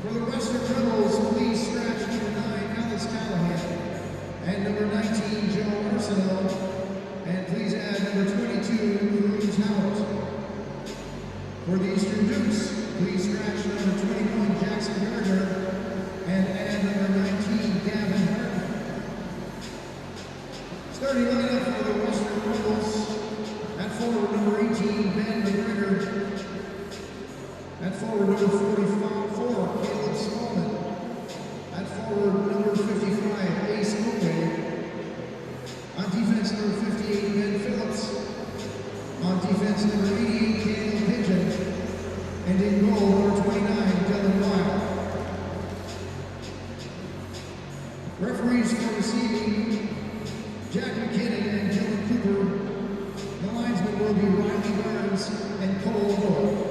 For the Western Rebels, please scratch number 9, Alice Callahan, and number 19, Joe Arsenault, and please add number 22, Cruz Howard. For the Eastern Dukes, please scratch number 21, Jackson Gardner, and add number 19, Gavin Hartman. Starting lineup for the Western Rebels, at forward number 18, Ben McGregor. At forward number 44, Caleb Smallman. At forward number 55, Ace Oakley. On defense number 58, Ben Phillips. On defense number 88, Caleb Pigeon. And in goal number 29, Dylan Weil. Referees for this evening, Jack McKinnon and Dylan Cooper. The linesmen will be Riley Burns and Cole Moore.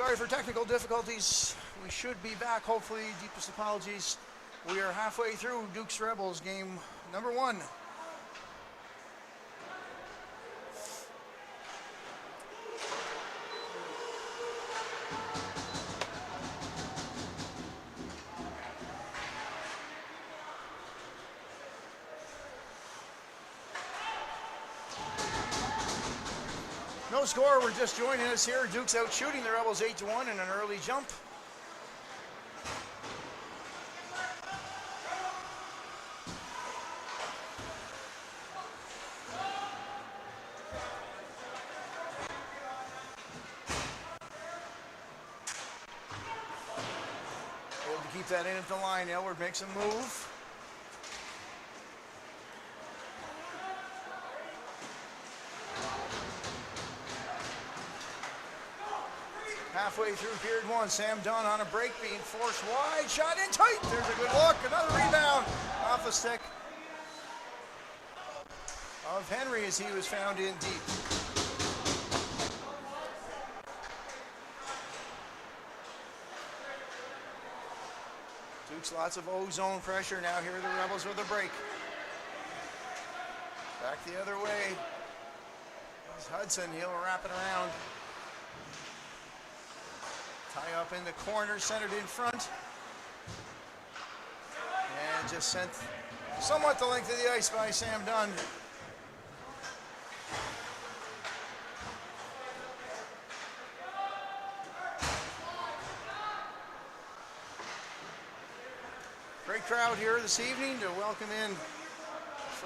Sorry for technical difficulties. We should be back, hopefully. Deepest apologies. We are halfway through Dukes Rebels game number 1. No score, we're just joining us here. Dukes out shooting the Rebels 8-1 in an early jump. Able to keep that in at the line. Elward makes a move. Halfway through period 1, Sam Dunn on a break, being forced wide, shot in tight. There's a good look, another rebound off the stick of Henry as he was found in deep. Dukes lots of O-zone pressure now. Here are the Rebels with a break. Back the other way. It's Hudson, he'll wrap it around. Tie up in the corner, centered in front. And just sent somewhat the length of the ice by Sam Dunn. Great crowd here this evening to welcome in the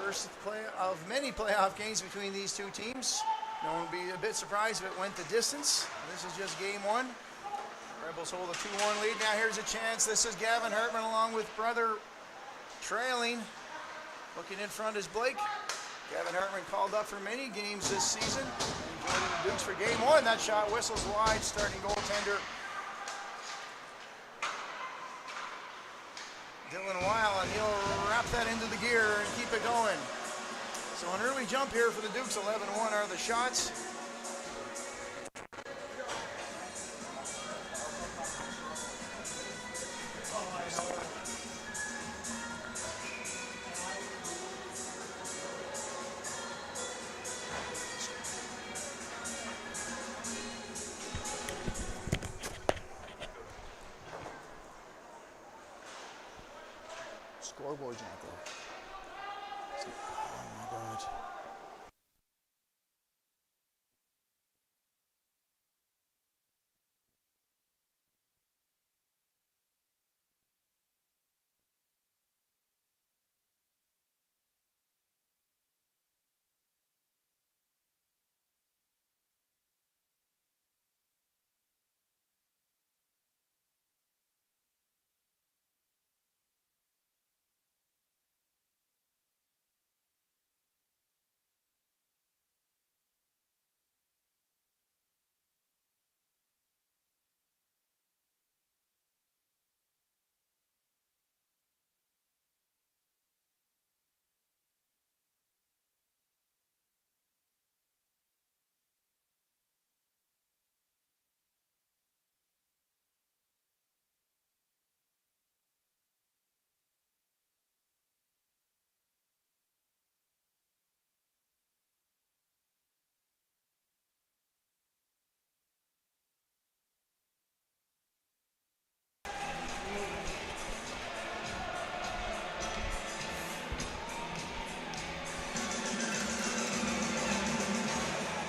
first play of many playoff games between these two teams. No one would be a bit surprised if it went the distance. This is just game 1. Rebels hold a 2-1 lead. Now here's a chance. This is Gavin Hartman along with brother trailing. Looking in front is Blake. Gavin Hartman called up for many games this season. Joining the Dukes for game 1. That shot whistles wide. Starting goaltender Dylan Weil, and he'll wrap that into the gear and keep it going. So an early jump here for the Dukes. 11-1 are the shots. Scoreboard's not there. Oh my God.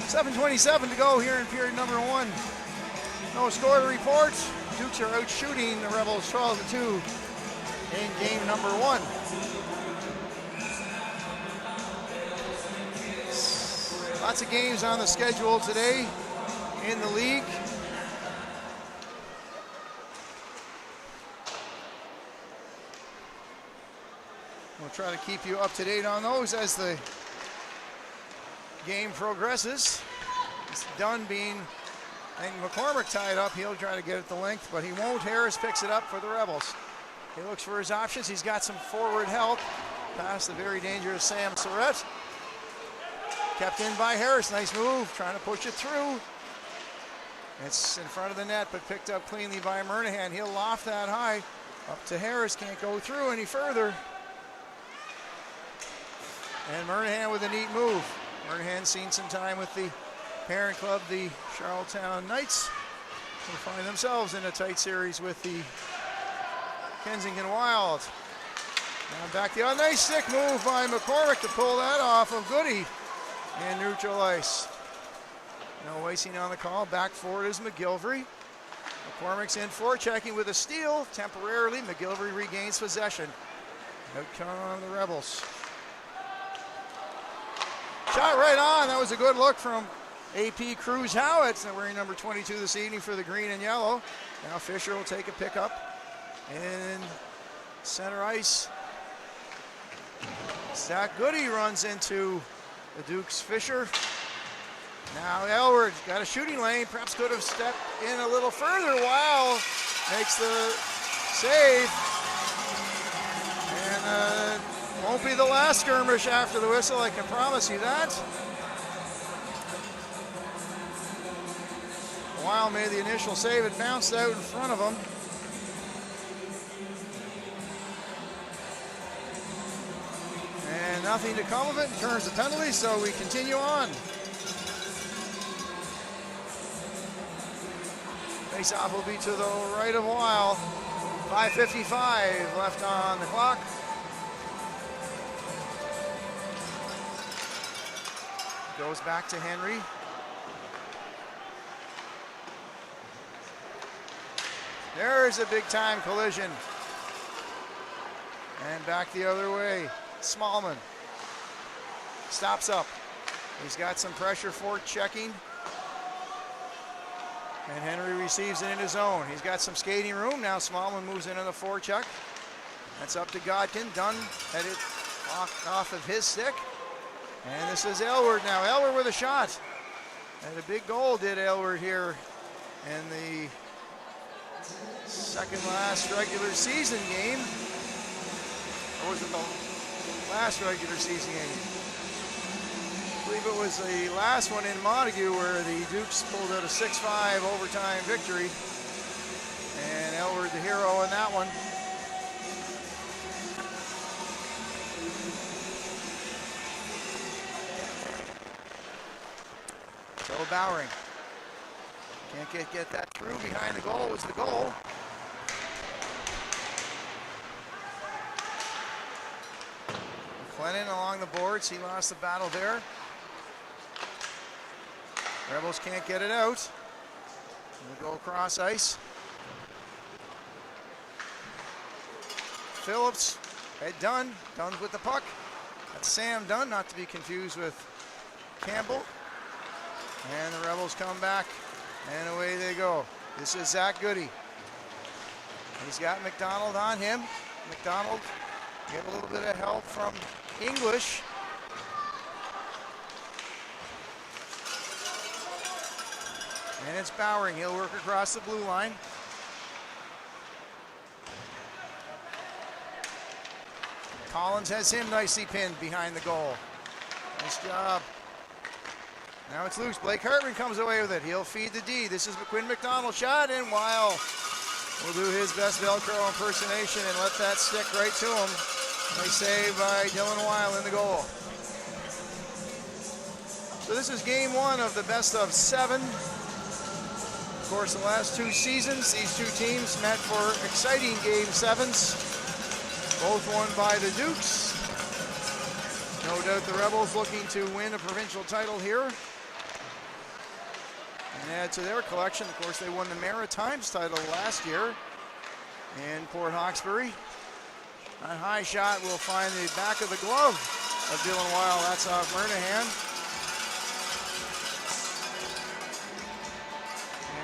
.7:27 to go here in period number 1. No score to report. Dukes are out shooting the Rebels 12-2 in game number 1. Lots of games on the schedule today in the league. We'll try to keep you up to date on those as the game progresses. It's Dunn being, and McCormick tied up. He'll try to get it the length, but he won't. Harris picks it up for the Rebels. He looks for his options. He's got some forward help. Past the very dangerous Sam Surratt. Kept in by Harris. Nice move, trying to push it through. It's in front of the net, but picked up cleanly by Murnahan. He'll loft that high up to Harris. Can't go through any further. And Murnahan with a neat move. Murnahan seen some time with the parent club, the Charlottetown Knights. Will find themselves in a tight series with the Kensington Wild. Now back the nice stick move by McCormick to pull that off of Goody in neutral ice. No icing on the call. Back forward is McGilvery. McCormick's in forechecking with a steal. Temporarily, McGilvery regains possession. Out come the Rebels. Shot right on. That was a good look from AP Cruz Howitt, wearing number 22 this evening for the green and yellow. Now Fisher will take a pickup in center ice. Zach Goody runs into the Dukes Fisher. Now Elward got a shooting lane, perhaps could have stepped in a little further. Weil makes the save. And won't be the last skirmish after the whistle, I can promise you that. Weil made the initial save, it bounced out in front of him. And nothing to come of it in terms of penalties, so we continue on. Face-off will be to the right of Weil. 5:55 left on the clock. Goes back to Henry. There's a big-time collision. And back the other way. Smallman stops up. He's got some pressure for checking. And Henry receives it in his own. He's got some skating room. Now Smallman moves into the forecheck. That's up to Godkin. Dunn had it off of his stick. And this is Aylward now. Aylward with a shot. And a big goal did Aylward here in the second last regular season game. Or was it the last regular season game? I believe it was the last one in Montague where the Dukes pulled out a 6-5 overtime victory. And Aylward the hero in that one. So Bowering can't get that through. Behind the goal was the goal. McLennan along the boards. He lost the battle there. Rebels can't get it out. We'll go across ice. Phillips had Dunn. Dunn's with the puck. That's Sam Dunn, not to be confused with Campbell. And the Rebels come back, and away they go. This is Zach Goody. He's got McDonald on him. McDonald get a little bit of help from English. And it's Bowering. He'll work across the blue line. Collins has him nicely pinned behind the goal. Nice job. Now it's loose. Blake Hartman comes away with it. He'll feed the D. This is McQuinn McDonald shot, and Weil will do his best Velcro impersonation and let that stick right to him. Nice save by Dylan Weil in the goal. So this is game one of the best of 7. Of course, the last 2 seasons, these two teams met for exciting game 7s. Both won by the Dukes. No doubt the Rebels looking to win a provincial title here. And add to their collection, of course, they won the Maritimes title last year in Port Hawkesbury. That high shot will find the back of the glove of Dylan Weil. That's off Murnahan.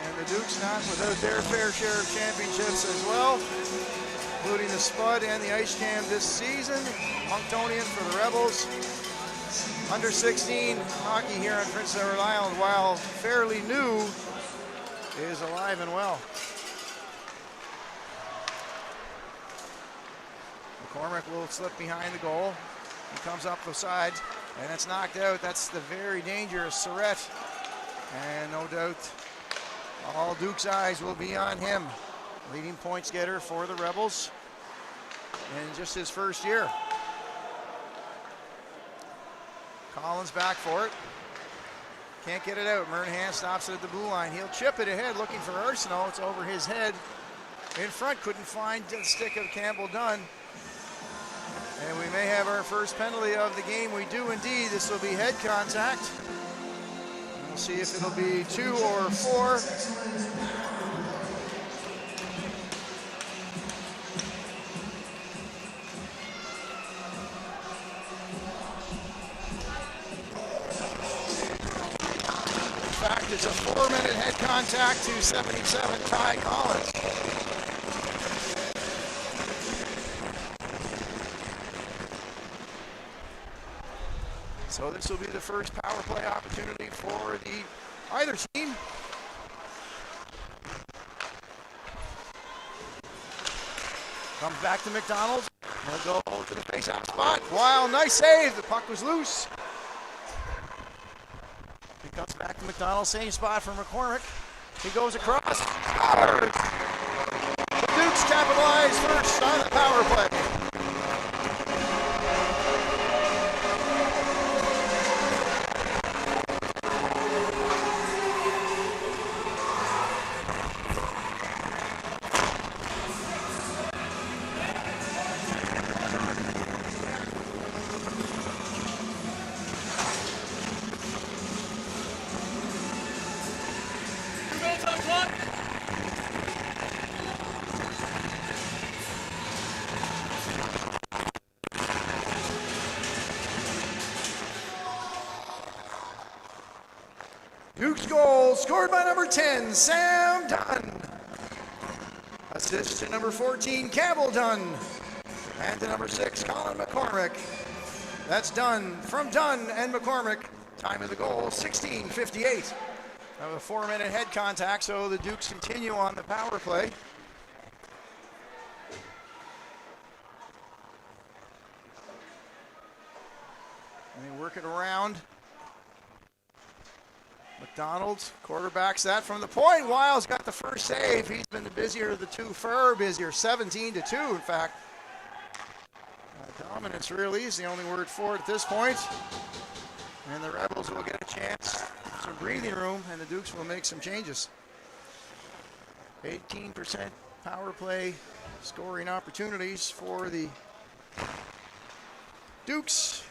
And the Dukes not without their fair share of championships as well, including the Spud and the Ice Jam this season. Monktonian for the Rebels. Under 16 hockey here on Prince Edward Island, while fairly new, is alive and well. McCormick will slip behind the goal. He comes up the side, and it's knocked out. That's the very dangerous Surrett. And no doubt All Duke's eyes will be on him. Leading points getter for the Rebels in just his first year. Collins back for it. Can't get it out. Murnaghan stops it at the blue line. He'll chip it ahead looking for Arsenault. It's over his head. In front, couldn't find the stick of Campbell Dunn. And we may have our first penalty of the game. We do indeed. This will be head contact. We'll see if it'll be 2 or 4. In fact, it's a 4-minute head contact to 77 Ty Collins. So this will be the first power play opportunity for either team. Comes back to McDonald. He'll go to the face-off spot. Wow, nice save. The puck was loose. He comes back to McDonald. Same spot for McCormick. He goes across. Scores! The Dukes capitalize first on the power play. Duke's goal scored by number 10, Sam Dunn. Assist to number 14, Campbell Dunn. And to number 6, Colin McCormick. That's Dunn from Dunn and McCormick. Time of the goal, 16:58. Now a 4-minute head contact, so the Dukes continue on the power play. And they work it around. McDonald quarterbacks that from the point. Wiles got the first save. He's been the busier of the two, far busier, 17-2 in fact. Dominance really is the only word for it at this point. And the Rebels will get a chance, some breathing room, and the Dukes will make some changes. 18% power play scoring opportunities for the Dukes.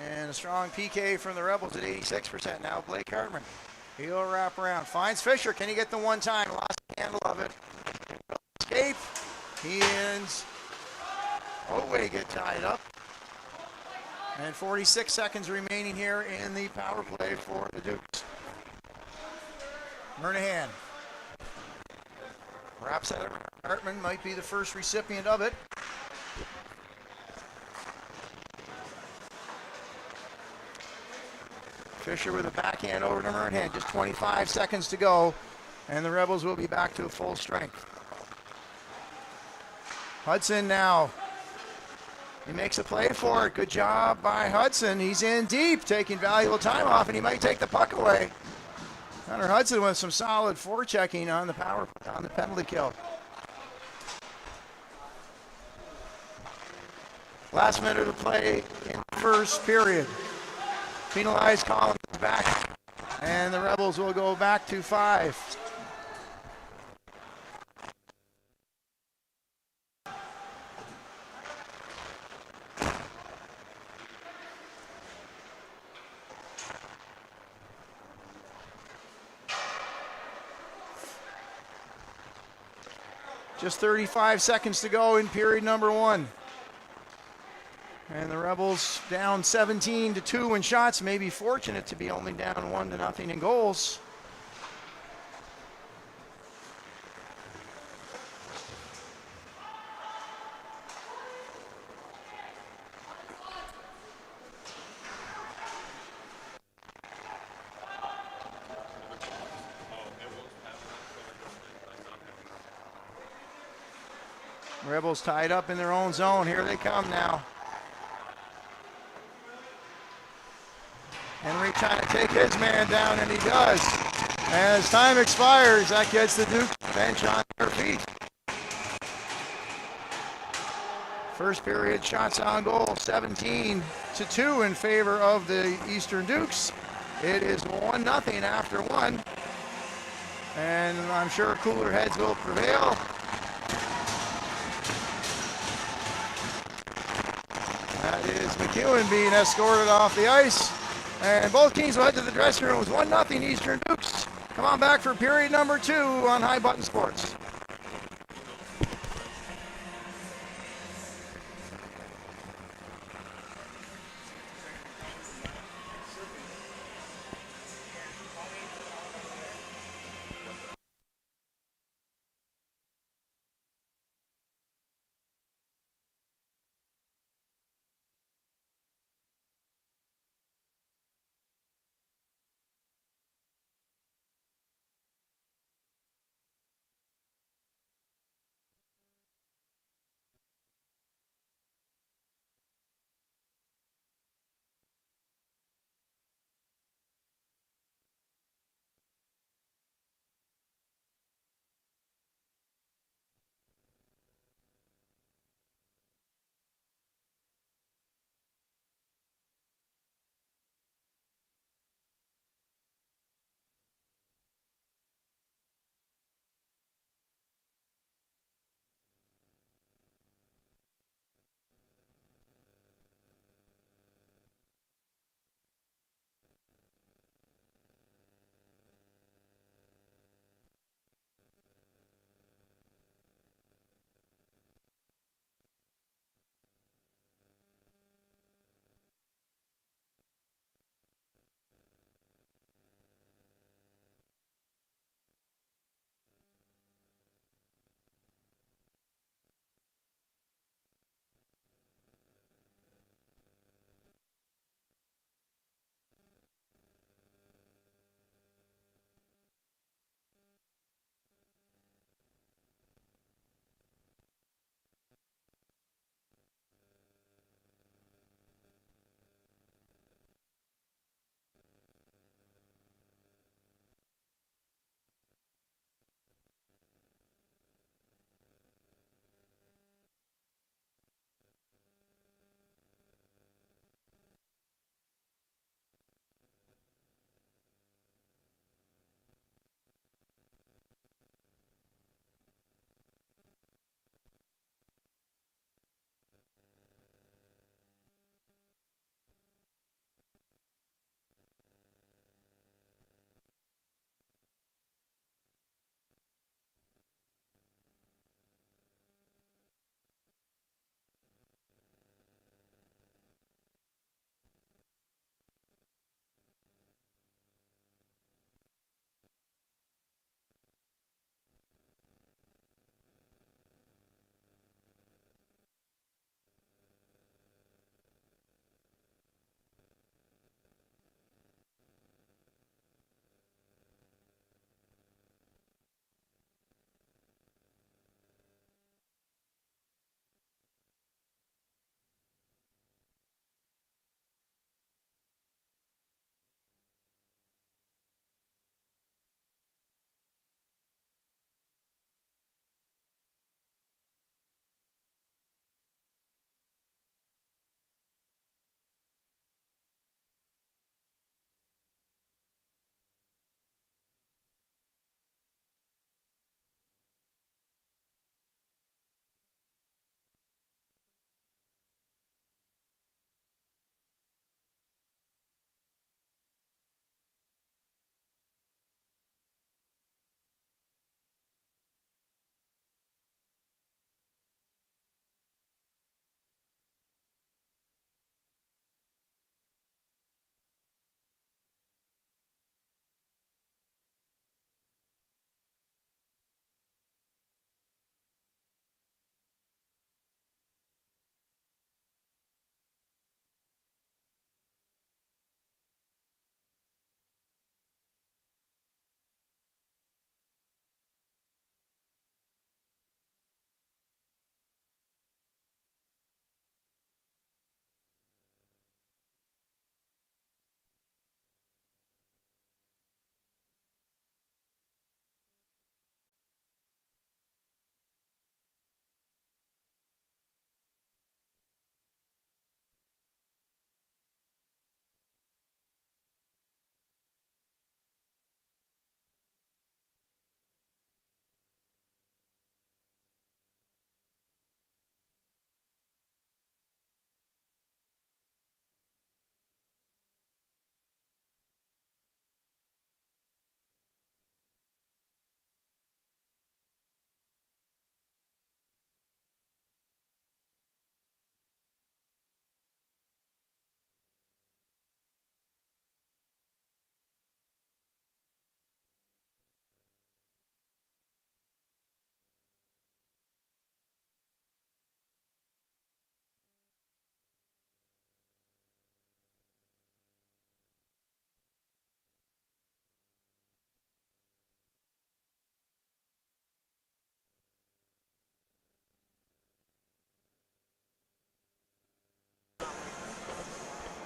And a strong PK from the Rebels at 86% now. Blake Hartman, he'll wrap around. Finds Fisher. Can he get the one time? Lost the handle of it. Escape. He ends. Oway get tied up. And 46 seconds remaining here in the power play for the Dukes. Murnaghan wraps that around. Hartman might be the first recipient of it. Fisher with a backhand over to Murnaghan. Just 25 seconds to go, and the Rebels will be back to full strength. Hudson now. He makes a play for it. Good job by Hudson. He's in deep, taking valuable time off, and he might take the puck away. Hunter Hudson with some solid forechecking on the penalty kill. Last minute of play in the first period. Penalized Collins back, and the Rebels will go back to 5. Just 35 seconds to go in period number 1. And the Rebels down 17-2 in shots, maybe fortunate to be only down 1-0 in goals. Rebels tied up in their own zone. Here they come now. Henry trying to take his man down, and he does. As time expires, that gets the Duke bench on their feet. First period shots on goal, 17-2 in favor of the Eastern Dukes. It is 1-0 after one, and I'm sure cooler heads will prevail. That is McEwen being escorted off the ice, and both teams will head to the dressing room. It was 1-0 Eastern Dukes. Come on back for period number 2 on High Button Sports.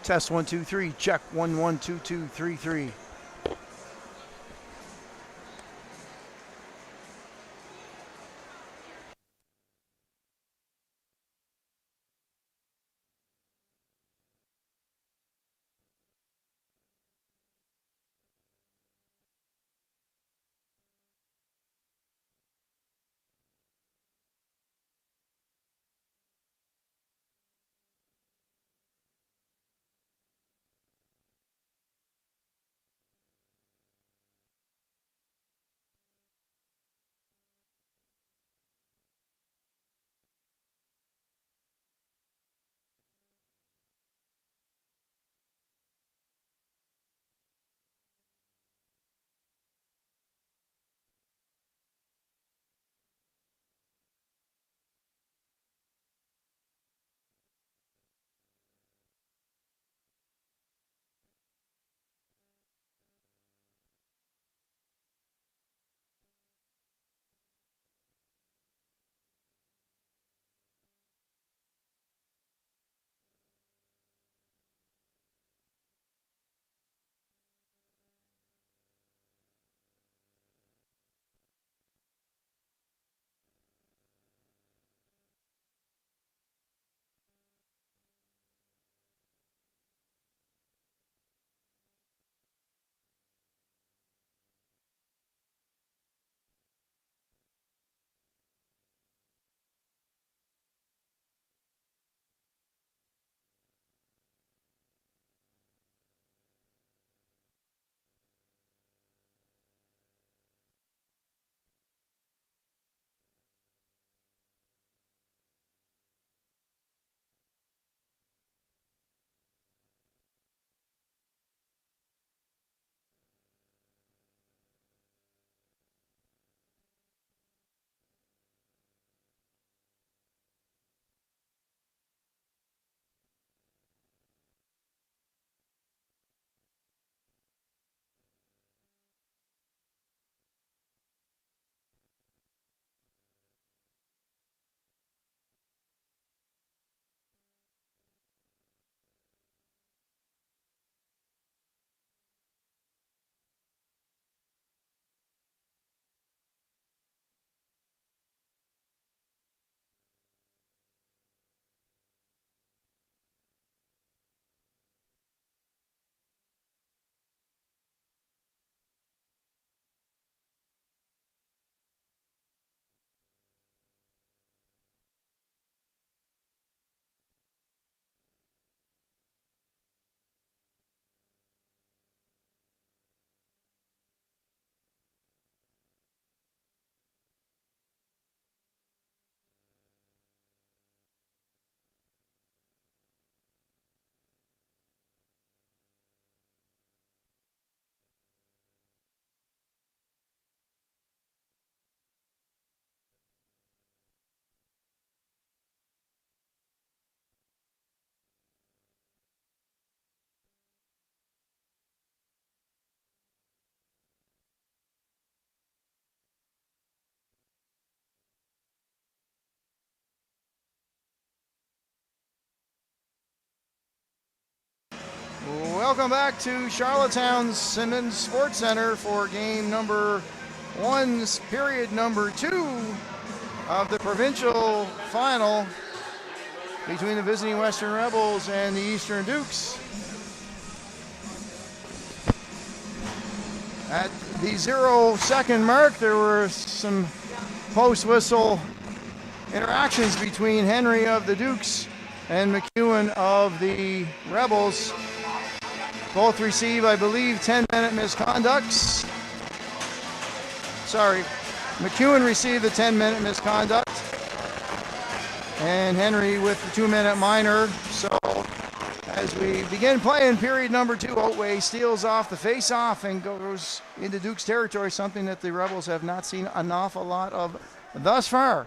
Test 1 2 3. Check 1 1 2 2 3 3. Welcome back to Charlottetown Simmons Sports Center for game number 1, period number 2 of the provincial final between the visiting Western Rebels and the Eastern Dukes. At the 0-second mark, there were some post-whistle interactions between Henry of the Dukes and McEwen of the Rebels. Both receive, I believe, 10-minute misconducts. Sorry, McEwen received the 10-minute misconduct, and Henry with the 2-minute minor. So as we begin playing period number 2, Otway steals off the face-off and goes into Duke's territory, something that the Rebels have not seen an awful lot of thus far.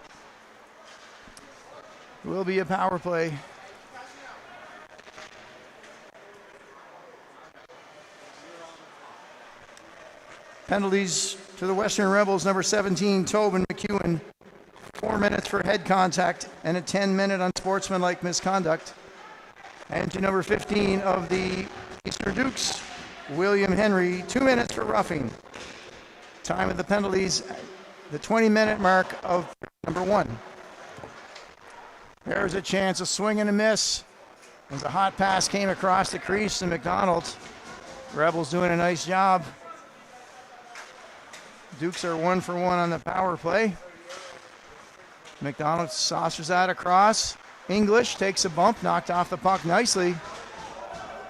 It will be a power play. Penalties to the Western Rebels, number 17, Tobin McEwen, 4 minutes for head contact and a 10-minute unsportsmanlike misconduct. And to number 15 of the Eastern Dukes, William Henry, 2 minutes for roughing. Time of the penalties, the 20-minute mark of number 1. There's a chance, a swing and a miss. As a hot pass came across the crease to McDonald. Rebels doing a nice job. Dukes are 1 for 1 on the power play. McDonald saucers that across. English takes a bump, knocked off the puck nicely.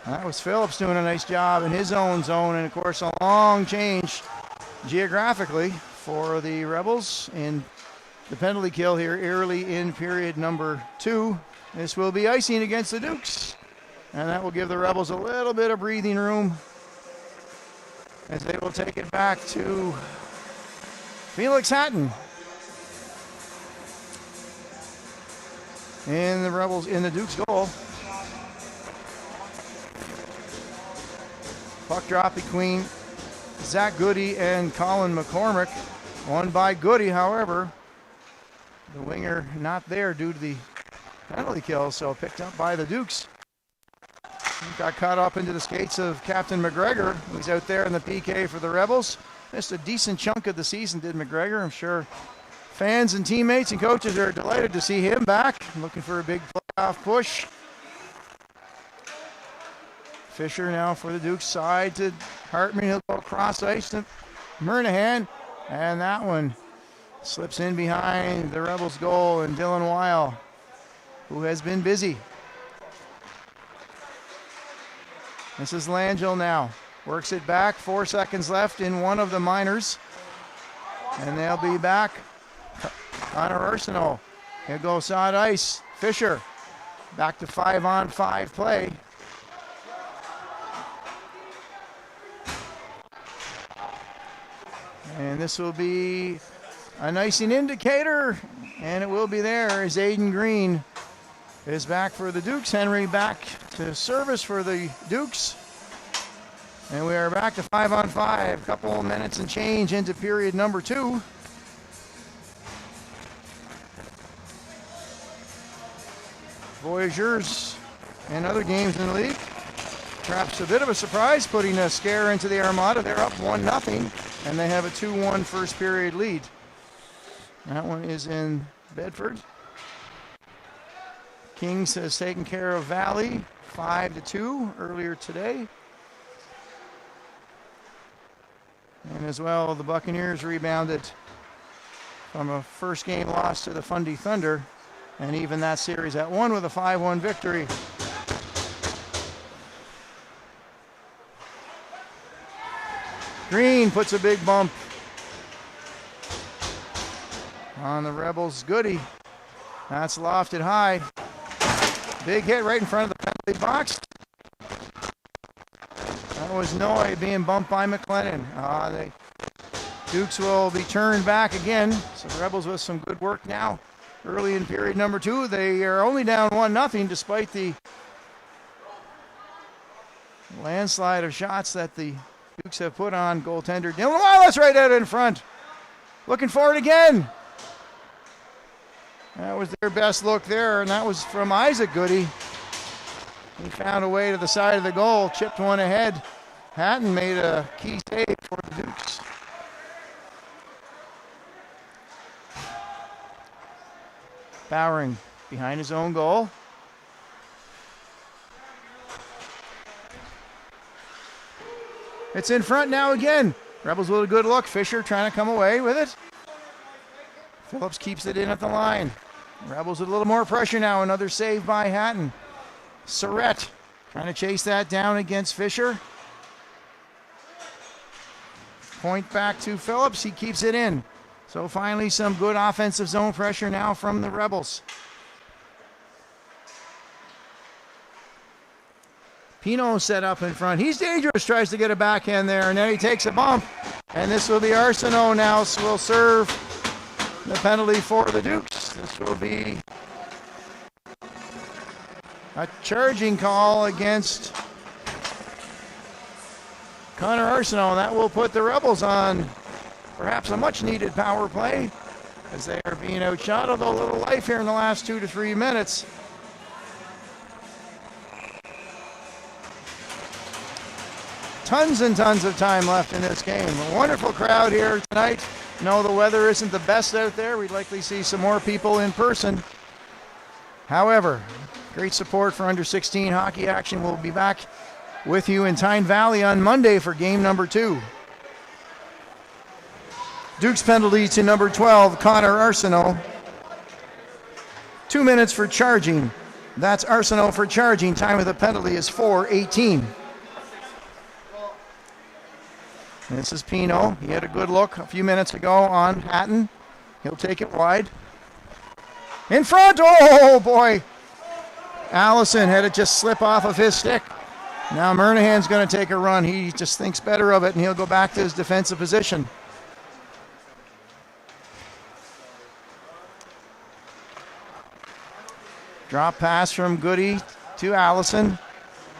That was Phillips doing a nice job in his own zone, and of course a long change geographically for the Rebels in the penalty kill here early in period number 2. This will be icing against the Dukes, and that will give the Rebels a little bit of breathing room as they will take it back to Felix Hatton. And the Rebels in the Dukes goal. Puck drop between Zach Goody and Colin McCormick. Won by Goody, however. The winger not there due to the penalty kill, so picked up by the Dukes. He got caught up into the skates of Captain McGregor, who's out there in the PK for the Rebels. Missed a decent chunk of the season, did McGregor. I'm sure fans and teammates and coaches are delighted to see him back. Looking for a big playoff push. Fisher now for the Dukes side to Hartman. He'll go across ice to Murnahan. And that one slips in behind the Rebels goal, and Dylan Weil, who has been busy. This is Langell now. Works it back. 4 seconds left in one of the minors. And they'll be back. Connor Arsenault. He'll go side ice. Fisher. Back to 5-on-5 play. And this will be an icing indicator. And it will be there as Aiden Green is back for the Dukes. Henry back to service for the Dukes. And we are back to 5-on-5. Couple minutes and change into period number 2. Voyageurs and other games in the league. Perhaps a bit of a surprise, putting a scare into the Armada. They're up 1-0, and they have a 2-1 first period lead. That one is in Bedford. Kings has taken care of Valley 5-2 earlier today. And as well, the Buccaneers rebounded from a first game loss to the Fundy Thunder, and even that series at 1 with a 5-1 victory. Green puts a big bump on the Rebels. Goody. That's lofted high. Big hit right in front of the penalty box. That was Noy being bumped by McLennan. The Dukes will be turned back again. So the Rebels with some good work now. Early in period number 2, they are only down 1-0 despite the landslide of shots that the Dukes have put on goaltender Dylan Wallace right out in front. Looking for it again. That was their best look there, and that was from Isaac Goody. He found a way to the side of the goal, chipped one ahead. Hatton made a key save for the Dukes. Bowering behind his own goal. It's in front now again. Rebels with a good look. Fisher trying to come away with it. Phillips keeps it in at the line. Rebels with a little more pressure now. Another save by Hatton. Surrett trying to chase that down against Fisher. Point back to Phillips. He keeps it in. So finally some good offensive zone pressure now from the Rebels. Pino set up in front. He's dangerous, tries to get a backhand there, and then he takes a bump. And this will be Arsenault now, will serve the penalty for the Dukes. This will be a charging call against Connor Arsenault, and that will put the Rebels on perhaps a much-needed power play as they are being outshot, although a little life here in the last 2 to 3 minutes. tons and tons of time left in this game. A wonderful crowd here tonight. No, the weather isn't the best out there. We'd likely see some more people in person. However, great support for under 16 hockey action. We'll be back with you in Tyne Valley on Monday for game number 2. Duke's penalty to number 12, Connor Arsenault. 2 minutes for charging. That's Arsenault for charging. Time of the penalty is 4:18. This is Pino. He had a good look a few minutes ago on Hatton. He'll take it wide. In front. Oh, boy. Allison had it just slip off of his stick. Now Murnahan's going to take a run. He just thinks better of it, and he'll go back to his defensive position. Drop pass from Goody to Allison.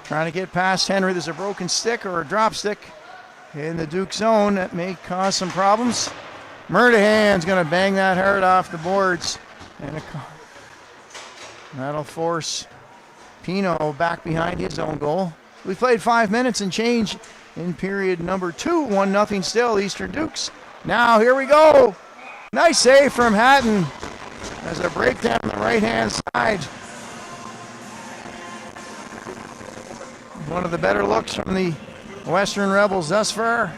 Trying to get past Henry. There's a broken stick or a drop stick in the Duke zone that may cause some problems. Murnahan's going to bang that hard off the boards. And that'll force Pino back behind his own goal. We played 5 minutes and change in period number 2. 1-0 still, Eastern Dukes. Now here we go. Nice save from Hatton. There's a breakdown on the right-hand side. One of the better looks from the Western Rebels thus far.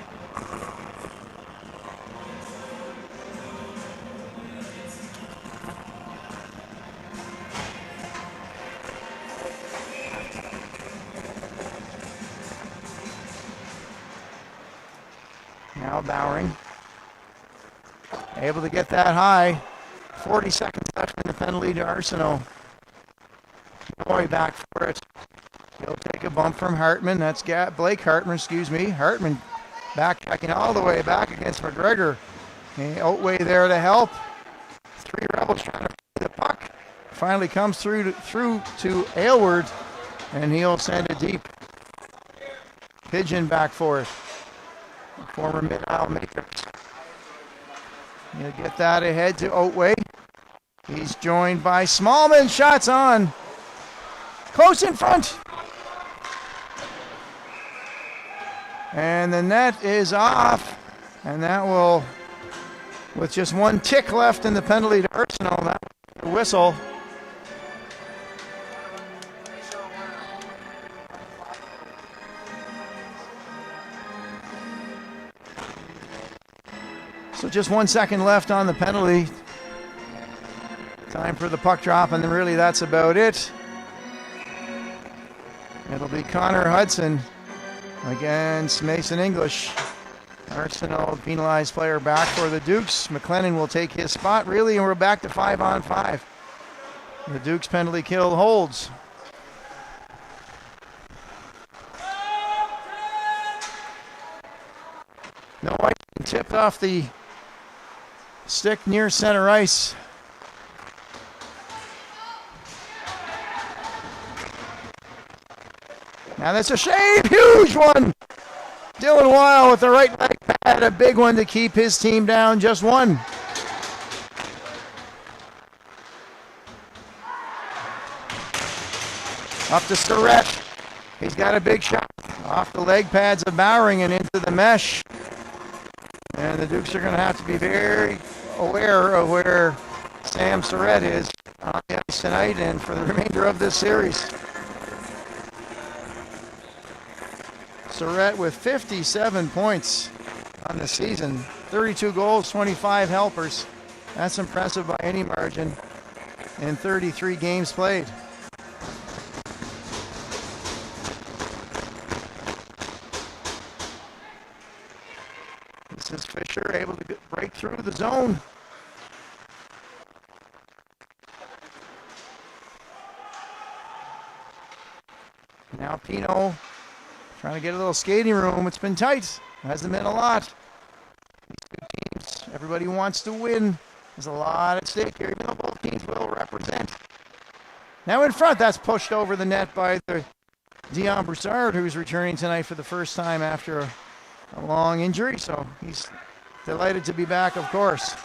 Now Bowering. Able to get that high. 40 seconds left in the penalty to Arsenault. Boy back for it. He'll take a bump from Hartman. That's Blake Hartman, Hartman back checking all the way back against McGregor. Otway there to help. 3 Rebels trying to play the puck. Finally comes through to Aylward, and he'll send it deep. Pigeon back for it. Former Mid-Isle Matrix. He'll get that ahead to Otway. He's joined by Smallman. Shots on. Close in front. And the net is off. And that will, with just 1 tick left in the penalty to Arsenault, that will whistle. So just 1 second left on the penalty. Time for the puck drop, and then really that's about it. It'll be Connor Hudson against Mason English. Arsenault penalized player back for the Dukes. McLennan will take his spot, really, and we're back to 5-on-5. The Dukes penalty kill holds. No white tipped off the stick near center ice. Now that's a shave, huge one. Dylan Weil with the right leg pad, a big one to keep his team down, just 1. Up to Surratt. He's got a big shot off the leg pads of Bowering and into the mesh. And the Dukes are going to have to be very aware of where Sam Surratt is on the ice tonight and for the remainder of this series. Surratt with 57 points on the season, 32 goals, 25 helpers. That's impressive by any margin in 33 games played. This is Fisher able to break through the zone. Now Pino trying to get a little skating room. It's been tight. Hasn't been a lot. These 2 teams, everybody wants to win. There's a lot at stake here, even though both teams will represent. Now in front, that's pushed over the net by the Dion Broussard, who's returning tonight for the first time after a long injury. So he's delighted to be back, of course.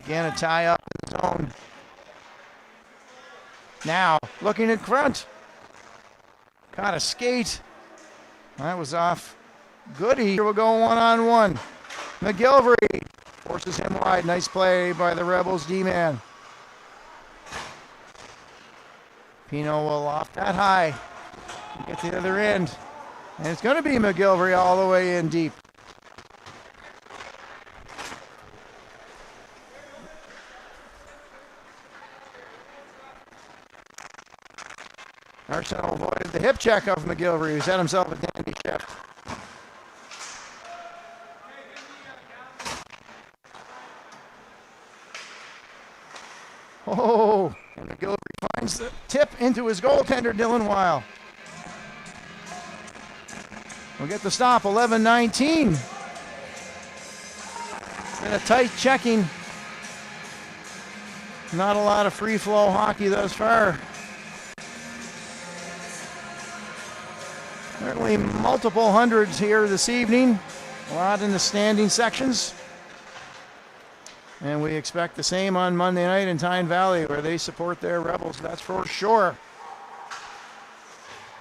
Again, a tie up in the zone. Now, looking in front. Caught a skate. That was off. Goody. Here we'll go one-on-one. McGillivray forces him wide. Nice play by the Rebels D-man. Pino will off that high. Get to the other end. And it's going to be McGillivray all the way in deep. Arsenault avoided the hip check of McGillivray, who set himself a dandy shift. Oh, and McGillivray finds the tip into his goaltender, Dylan Weil. We'll get the stop, 11-19. And a tight checking. Not a lot of free flow hockey thus far. Certainly multiple hundreds here this evening. A lot in the standing sections. And we expect the same on Monday night in Tyne Valley, where they support their Rebels, that's for sure.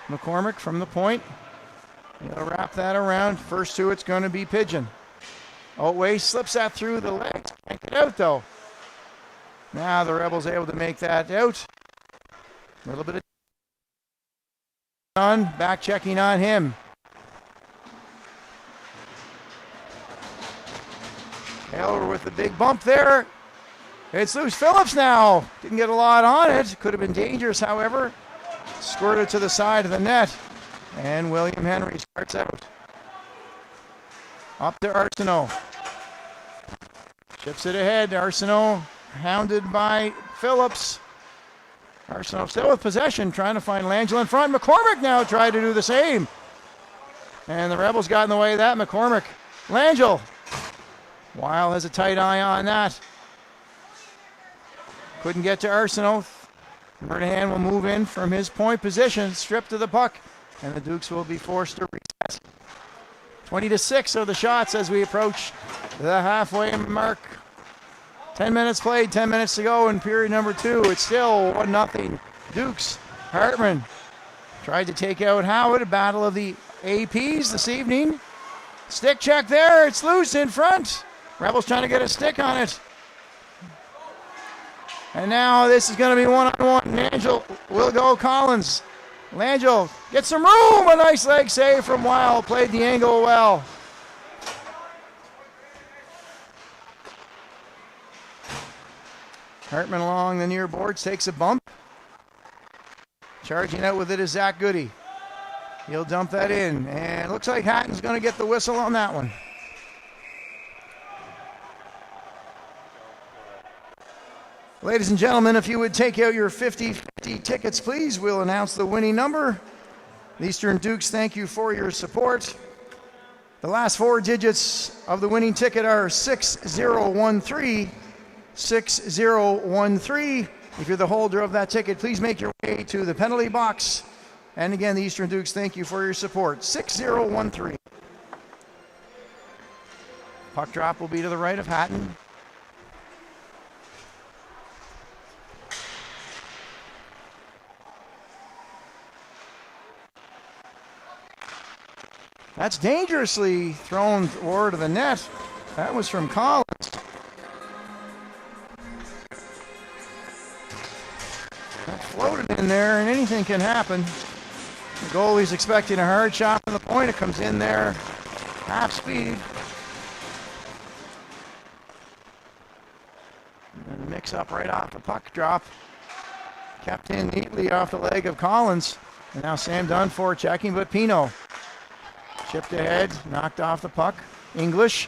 McCormick from the point. He'll wrap that around. First two, it's going to be Pigeon. Otway slips that through the legs. Can't get out, though. Now the Rebels able to make that out. A little bit of back checking on him. Taylor with the big bump there. It's loose. Phillips now. Didn't get a lot on it. Could have been dangerous, however. Squirted to the side of the net. And William Henry starts out. Up to Arsenault. Chips it ahead. Arsenault hounded by Phillips. Arsenault still with possession, trying to find Langell in front. McCormick now tried to do the same. And the Rebels got in the way of that. McCormick. Langell. Weil has a tight eye on that. Couldn't get to Arsenault. Murnahan will move in from his point position, stripped to the puck, and the Dukes will be forced to reset. 20-6 are the shots as we approach the halfway mark. 10 minutes played, 10 minutes to go in period number 2. It's still 1-0. Dukes. Hartman tried to take out Howard. A battle of the APs this evening. Stick check there. It's loose in front. Rebels trying to get a stick on it. And now this is going to be one-on-one. Langell will go Collins. Langell gets some room. A nice leg save from Weil. Played the angle well. Hartman along the near boards takes a bump. Charging out with it is Zach Goody. He'll dump that in. And it looks like Hatton's going to get the whistle on that one. Ladies and gentlemen, if you would take out your 50-50 tickets, please, we'll announce the winning number. The Eastern Dukes, thank you for your support. The last 4 digits of the winning ticket are 6013. 6013. If you're the holder of that ticket, please make your way to the penalty box. And again, the Eastern Dukes, thank you for your support. 6013. Puck drop will be to the right of Hatton. That's dangerously thrown toward the net. That was from Collins. That floated in there, and anything can happen. The goalie's expecting a hard shot from the point. It comes in there, half speed. And mix up right off the puck drop. Kept in neatly off the leg of Collins. And now Sam Dunn checking, but Pino. Chipped ahead, knocked off the puck. English,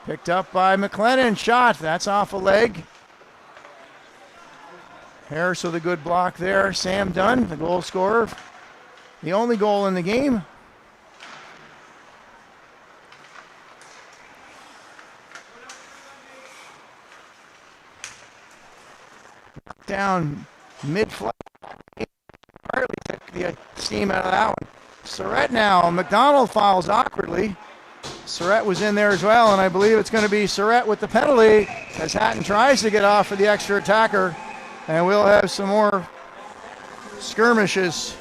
picked up by McLennan. Shot, that's off a leg. Harris with a good block there. Sam Dunn, the goal scorer. The only goal in the game. Down mid-flight. Partly took the steam out of that one. Surratt now. McDonald fouls awkwardly. Surratt was in there as well, and I believe it's going to be Surratt with the penalty as Hatton tries to get off for the extra attacker, and we'll have some more skirmishes.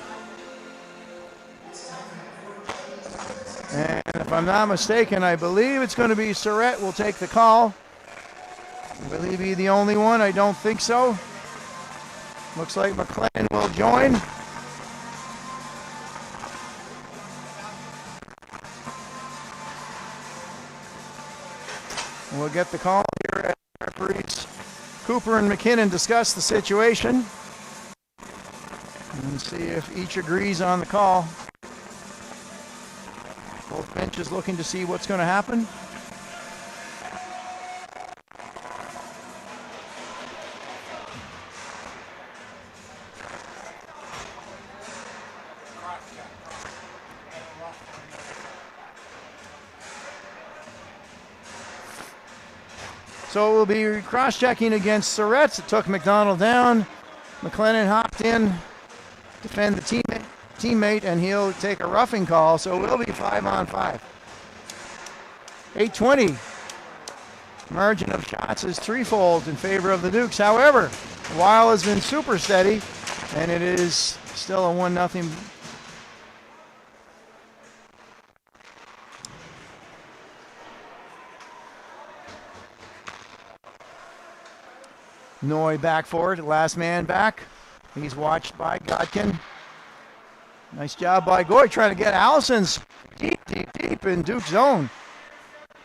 And if I'm not mistaken, I believe it's going to be Surratt will take the call. Will he be the only one? I don't think so. Looks like McLennan will join. We'll get the call here as referees Cooper and McKinnon discuss the situation and see if each agrees on the call. Both benches looking to see what's going to happen. So it will be cross-checking against Surratt. It took McDonald down. McLennan hopped in, defend the teammate, and he'll take a roughing call. So it will be 5-on-5. 8:20. Margin of shots is threefold in favor of the Dukes. However, Weil has been super steady, and it is still a 1-0. Noy back forward, last man back. He's watched by Godkin. Nice job by Goy trying to get Allison's deep in Duke's zone.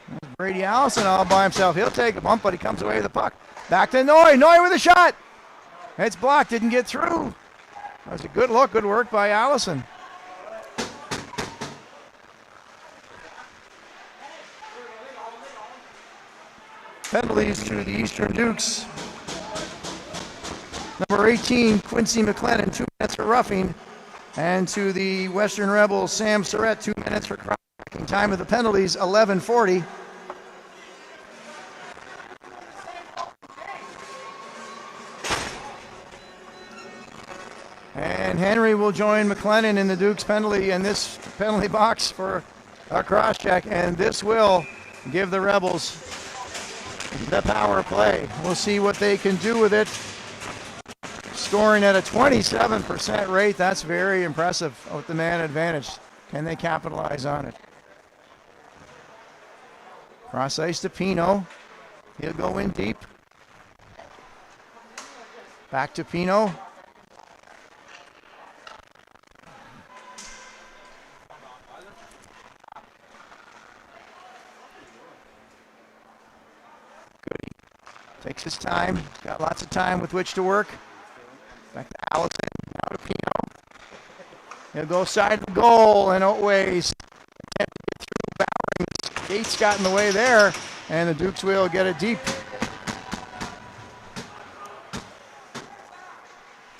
There's Brady Allison all by himself. He'll take a bump, but he comes away with the puck. Back to Noy. Noy with a shot. It's blocked, didn't get through. That was a good look, good work by Allison. Penalties to the Eastern Dukes. Number 18, Quincy McLennan, 2 minutes for roughing. And to the Western Rebels, Sam Surratt, 2 minutes for cross-checking. Time of the penalties, 11:40. And Henry will join McLennan in the Dukes penalty in this penalty box for a cross-check. And this will give the Rebels the power play. We'll see what they can do with it. Scoring at a 27% rate, that's very impressive with the man advantage. Can they capitalize on it? Cross ice to Pino. He'll go in deep. Back to Pino. Goody. Takes his time. Got lots of time with which to work. Back to Allison, now to Pino. He'll go side of the goal, and Oatway's attempt to get through Bowering. Gates got in the way there, and the Dukes will get it deep.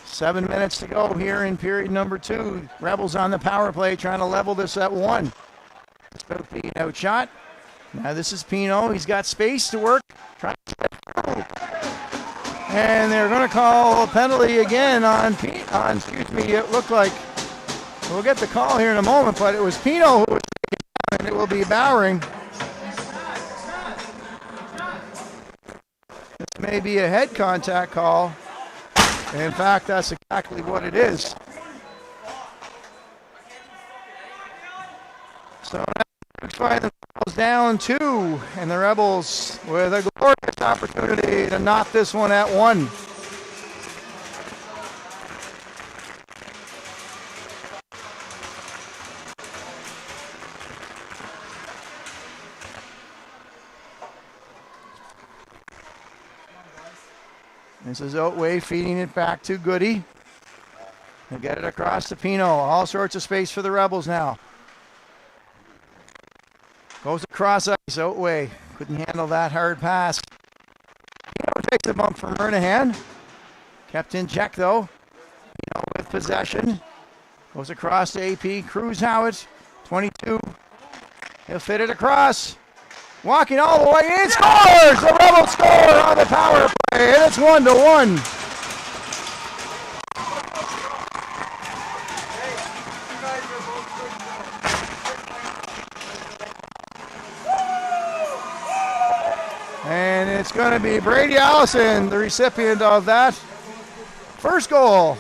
7 minutes to go here in period number 2. Rebels on the power play trying to level this at 1. It's about being outshot. Now this is Pino. He's got space to work. Trying to get through. And they're going to call a penalty again it looked like, we'll get the call here in a moment, but it was Pino who was taken down, and it will be Bowering. This may be a head contact call. In fact, that's exactly what it is. So now Dukes find themselves down 2, and the Rebels with a glorious opportunity to knock this one at 1. This is Oatway feeding it back to Goody. They get it across to Pino. All sorts of space for the Rebels now. Goes across ice. Oatway couldn't handle that hard pass. Pino takes a bump from Murnahan. Kept in check though. Pino with possession. Goes across to AP. Cruz Howitt. 22. He'll fit it across. Walking all the way in, scores! The Rebels score on the power play, and it's 1-1. And it's going to be Brady Allison, the recipient of that first goal.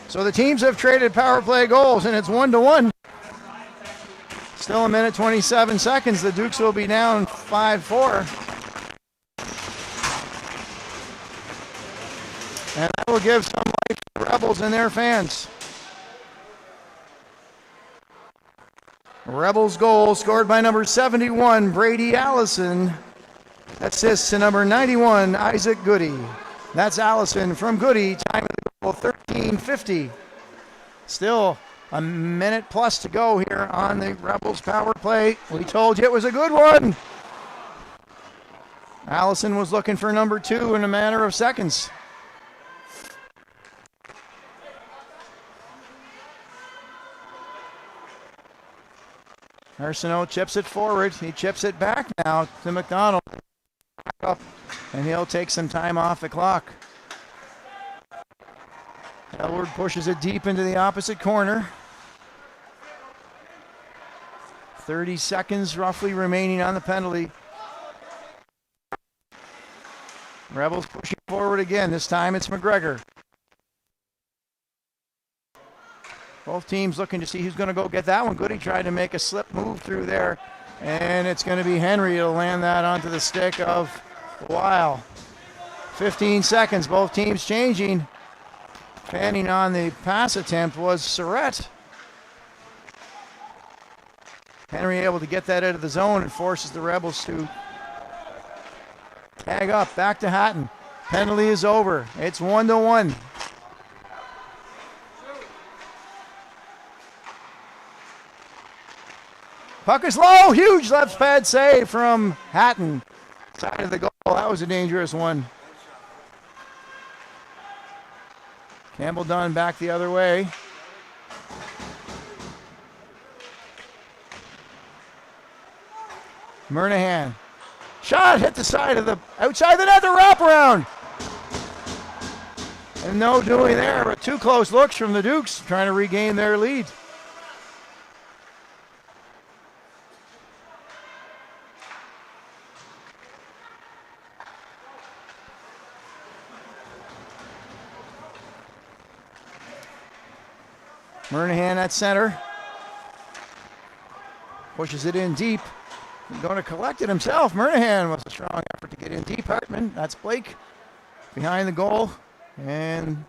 So the teams have traded power play goals, and it's 1-1. Still a minute 27 seconds. The Dukes will be down 5-4. And that will give some life to the Rebels and their fans. Rebels goal scored by number 71, Brady Allison. Assist to number 91, Isaac Goody. That's Allison from Goody. Time of the goal, 13:50. Still a minute plus to go here on the Rebels power play. We told you it was a good one. Allison was looking for number 2 in a matter of seconds. Arsenault chips it forward. He chips it back now to McDonald. Up, and he'll take some time off the clock. Elward pushes it deep into the opposite corner. 30 seconds roughly remaining on the penalty. Rebels pushing forward again. This time it's McGregor. Both teams looking to see who's going to go get that one. Goody tried to make a slip move through there. And it's going to be Henry to land that onto the stick of Weil. 15 seconds. Both teams changing. Fanning on the pass attempt was Surratt. Henry able to get that out of the zone and forces the Rebels to tag up. Back to Hatton. Penalty is over. It's 1-1. Puck is low. Huge left pad save from Hatton. Side of the goal. That was a dangerous one. Campbell Dunn back the other way. Murnahan. Shot hit the side of the outside the net, the wraparound. And no doing there, but 2 close looks from the Dukes trying to regain their lead. Murnahan at center. Pushes it in deep. Going to collect it himself. Murnahan was a strong effort to get in deep. Hartman, that's Blake behind the goal. And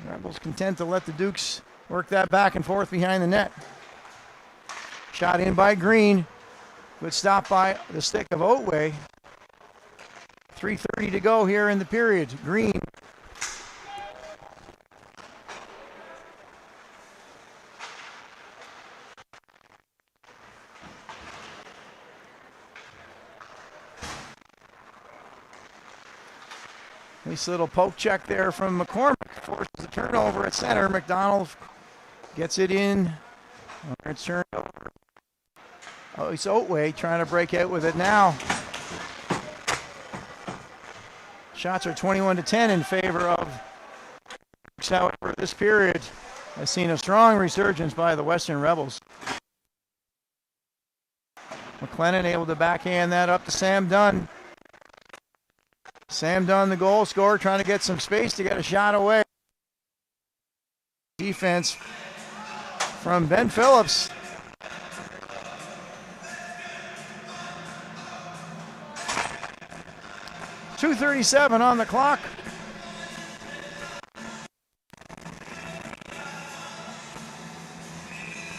the Rebels content to let the Dukes work that back and forth behind the net. Shot in by Green. Good stop by the stick of Otway. 3:30 to go here in the period. Green. Nice little poke check there from McCormick. Forces the turnover at center. McDonald gets it in. It's turned over. Oh, it's Otway trying to break out with it now. Shots are 21-10 in favor of. However, this period has seen a strong resurgence by the Western Rebels. McLennan able to backhand that up to Sam Dunn. Sam Dunn, the goal scorer, trying to get some space to get a shot away. Defense from Ben Phillips. .237 on the clock.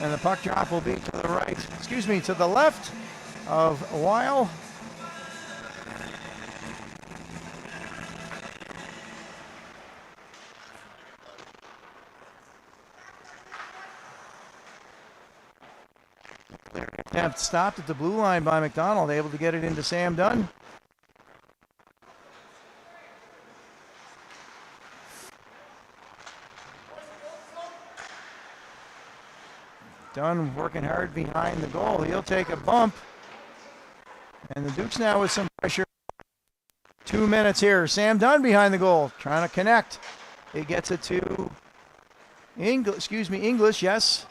And the puck drop will be to the right, to the left of Weil. Attempt stopped at the blue line by McDonald, able to get it into Sam Dunn. Dunn working hard behind the goal. He'll take a bump. And the Dukes now with some pressure. 2 minutes here. Sam Dunn behind the goal, trying to connect. He gets it to English, yes.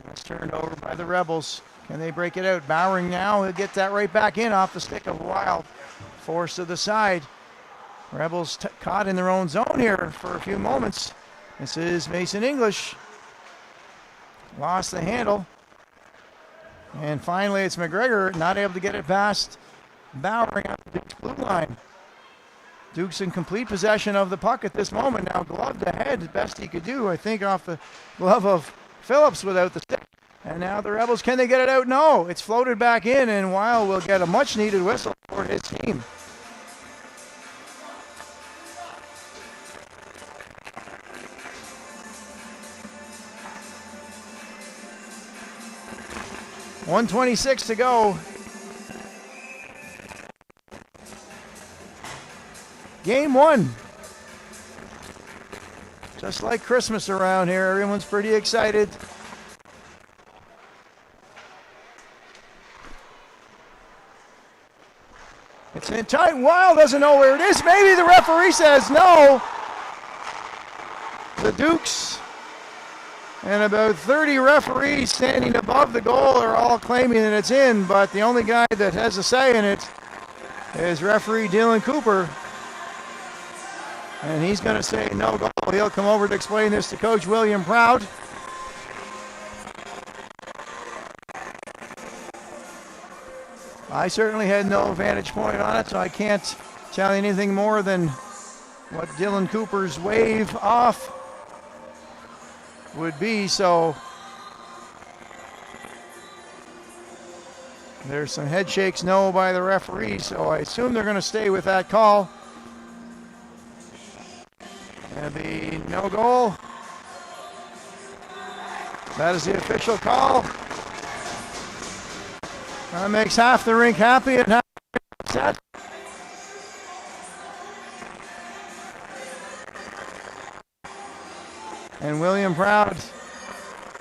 It's turned over by the Rebels. Can they break it out? Bowering now, he'll get that right back in off the stick of Wild. Forced to the side. Rebels caught in their own zone here for a few moments. This is Mason English. Lost the handle. And finally it's McGregor, not able to get it past Bowering up the Duke's blue line. Duke's in complete possession of the puck at this moment. Now gloved ahead, the best he could do, I think, off the glove of Phillips without the stick. And now the Rebels, can they get it out? No, it's floated back in, and Weil will get a much needed whistle for his team. .126 to go. Game 1. Just like Christmas around here, everyone's pretty excited. It's in tight. Wild doesn't know where it is. Maybe the referee says no. The Dukes and about 30 referees standing above the goal are all claiming that it's in, but the only guy that has a say in it is referee Dylan Cooper. And he's going to say no goal. He'll come over to explain this to Coach William Proud. I certainly had no vantage point on it, so I can't tell you anything more than what Dylan Cooper's wave off would be. So there's some head shakes no by the referee, so I assume they're going to stay with that call. And the no goal. That is the official call. That makes half the rink happy and half the rink upset. And William Proud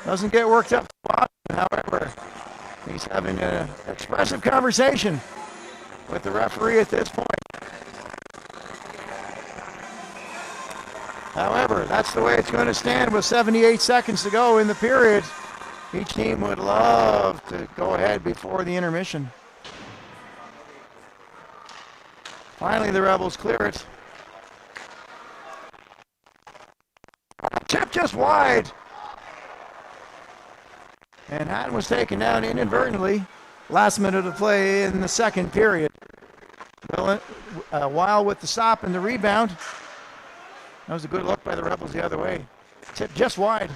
doesn't get worked up. However, he's having an expressive conversation with the referee at this point. However, that's the way it's going to stand with 78 seconds to go in the period. Each team would love to go ahead before the intermission. Finally, the Rebels clear it. Tip just wide. And Hatton was taken down inadvertently. Last minute of play in the second period. Weil with the stop and the rebound. That was a good look by the Rebels the other way. Tip just wide.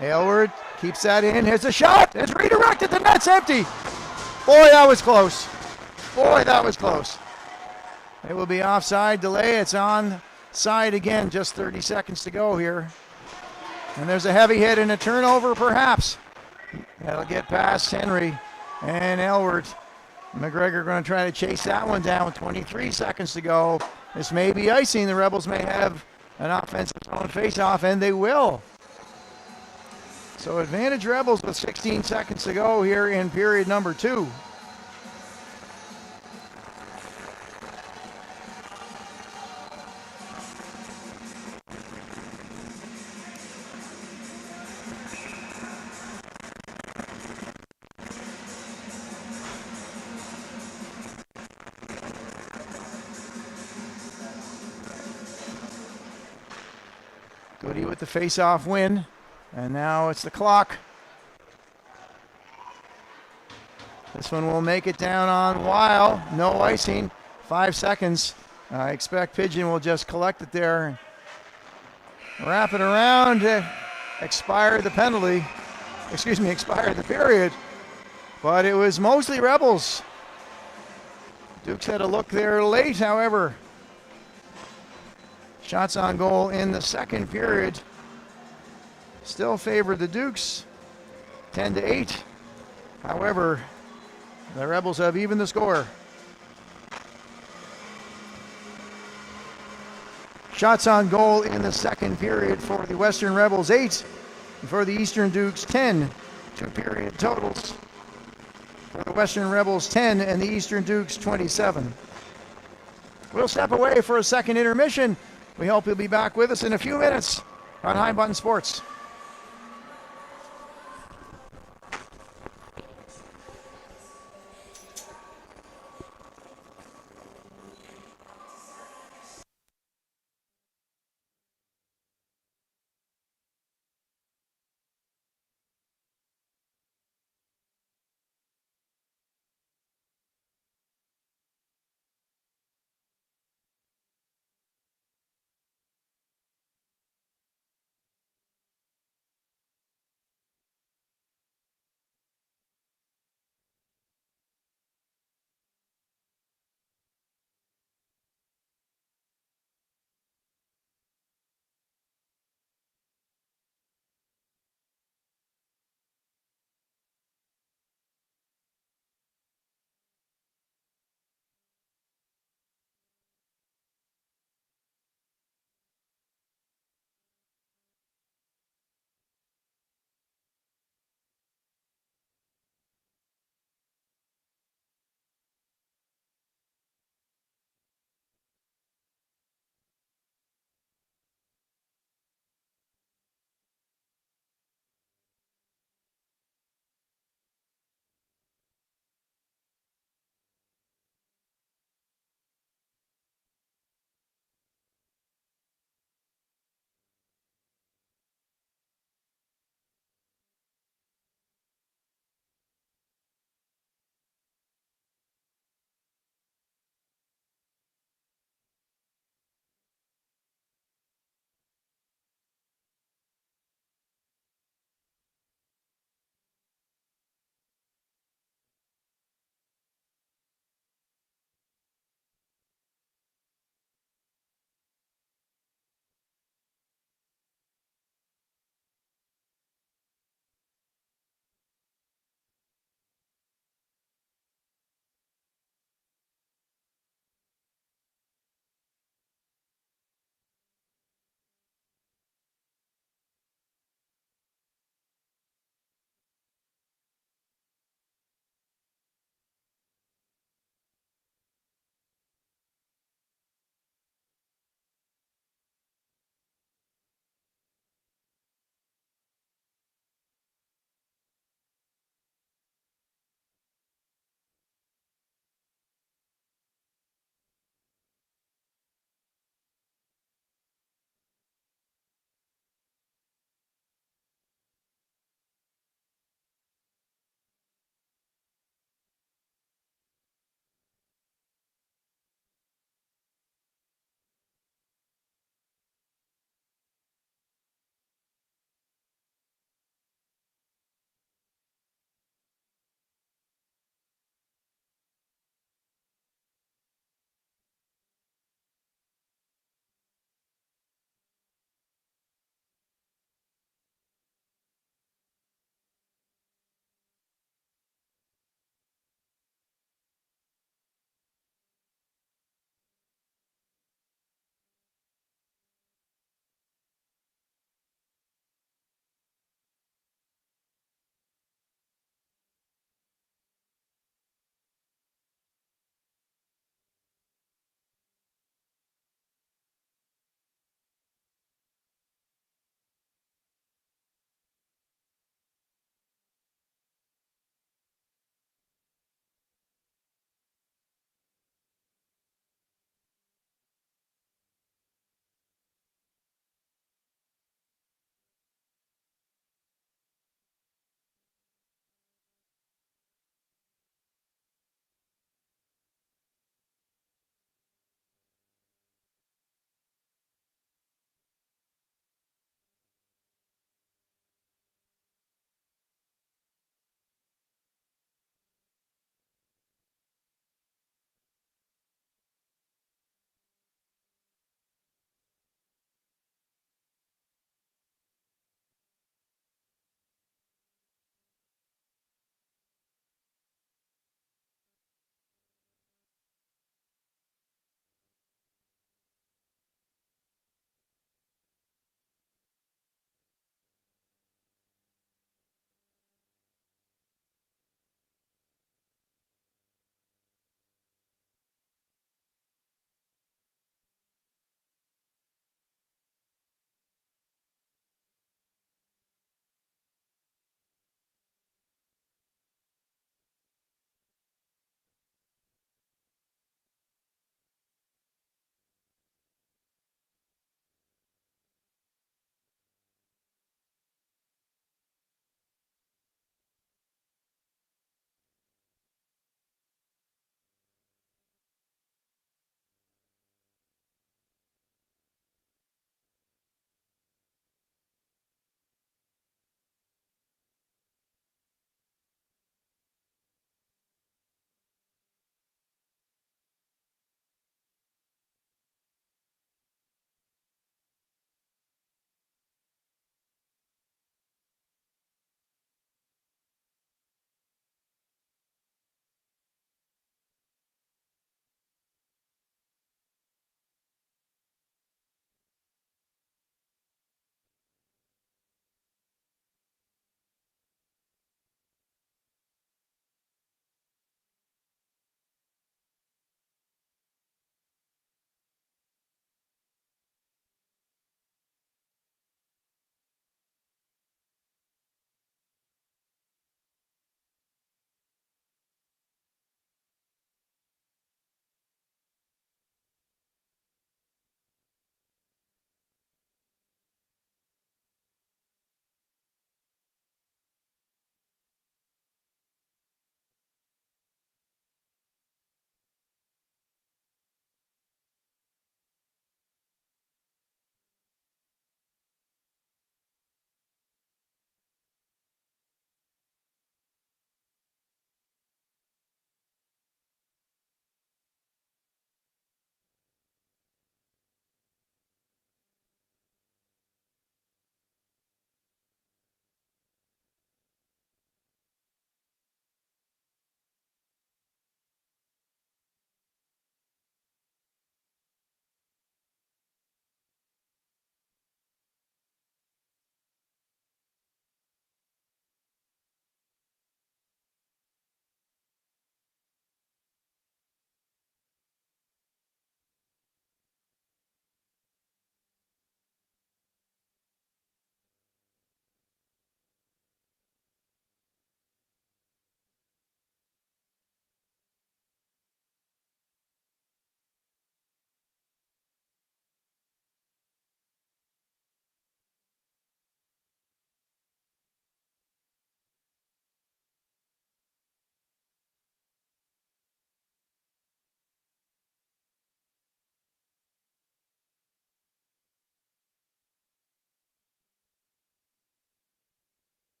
Aylward keeps that in. Here's a shot. It's redirected. The net's empty. Boy, that was close. Boy, that was close. It will be offside delay. It's on side again. Just 30 seconds to go here. And there's a heavy hit and a turnover, perhaps. That'll get past Henry and Aylward. McGregor going to try to chase that one down with 23 seconds to go. This may be icing. The Rebels may have an offensive zone face-off, and they will. So advantage Rebels with 16 seconds to go here in period number 2. Goody with the face-off win. And now it's the clock. This one will make it down on Weil. No icing. 5 seconds. I expect Pigeon will just collect it there. Wrap it around to expire the penalty. Expire the period. But it was mostly Rebels. Dukes had a look there late, however. Shots on goal in the second period still favored the Dukes, 10-8. However, the Rebels have evened the score. Shots on goal in the second period for the Western Rebels, 8. And for the Eastern Dukes, 10. Two-period totals for the Western Rebels 10 and the Eastern Dukes 27. We'll step away for a second intermission. We hope you'll be back with us in a few minutes on High Button Sports.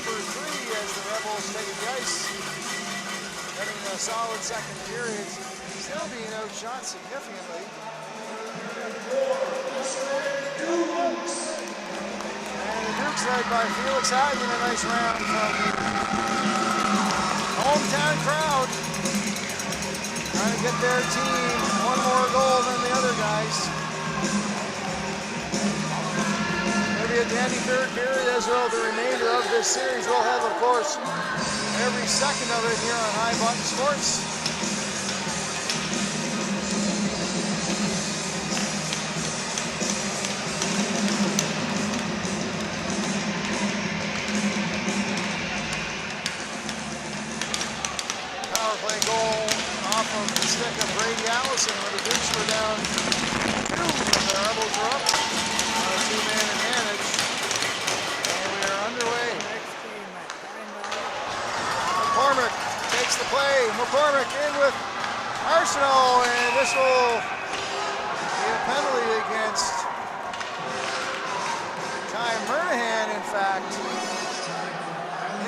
number 3 as the Rebels take the ice. Having a solid second period, still being outshot significantly. And the Dukes led by Felix Hagen, a nice round from the hometown crowd. Trying to get their team one more goal than the other guys. Maybe a dandy third period as well. The remainder of this series will have, of course, every second of it here on High Button Sports. Power play goal off of the stick of Brady Allison when the Dukes were down 2 and the Rebels were up on a 2-man advantage. And we are underway. McCormick takes the play. McCormick in with Arsenault, and this will be a penalty against Ty Murnahan, in fact.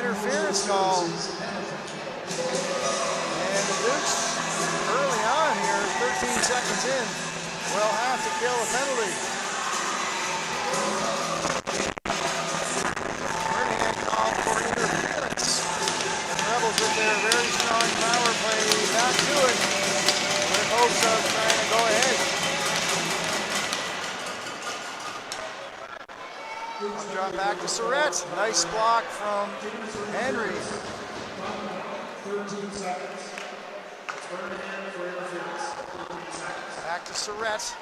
Interference call. And the Dukes, early on here, 13 seconds in, will have to kill a penalty. Murnahan called for interference. Rebels with their very strong power play back to it with hopes of trying to go ahead. Drop back to Surratt. Nice block from Henry. 13 seconds. Back to Surratt.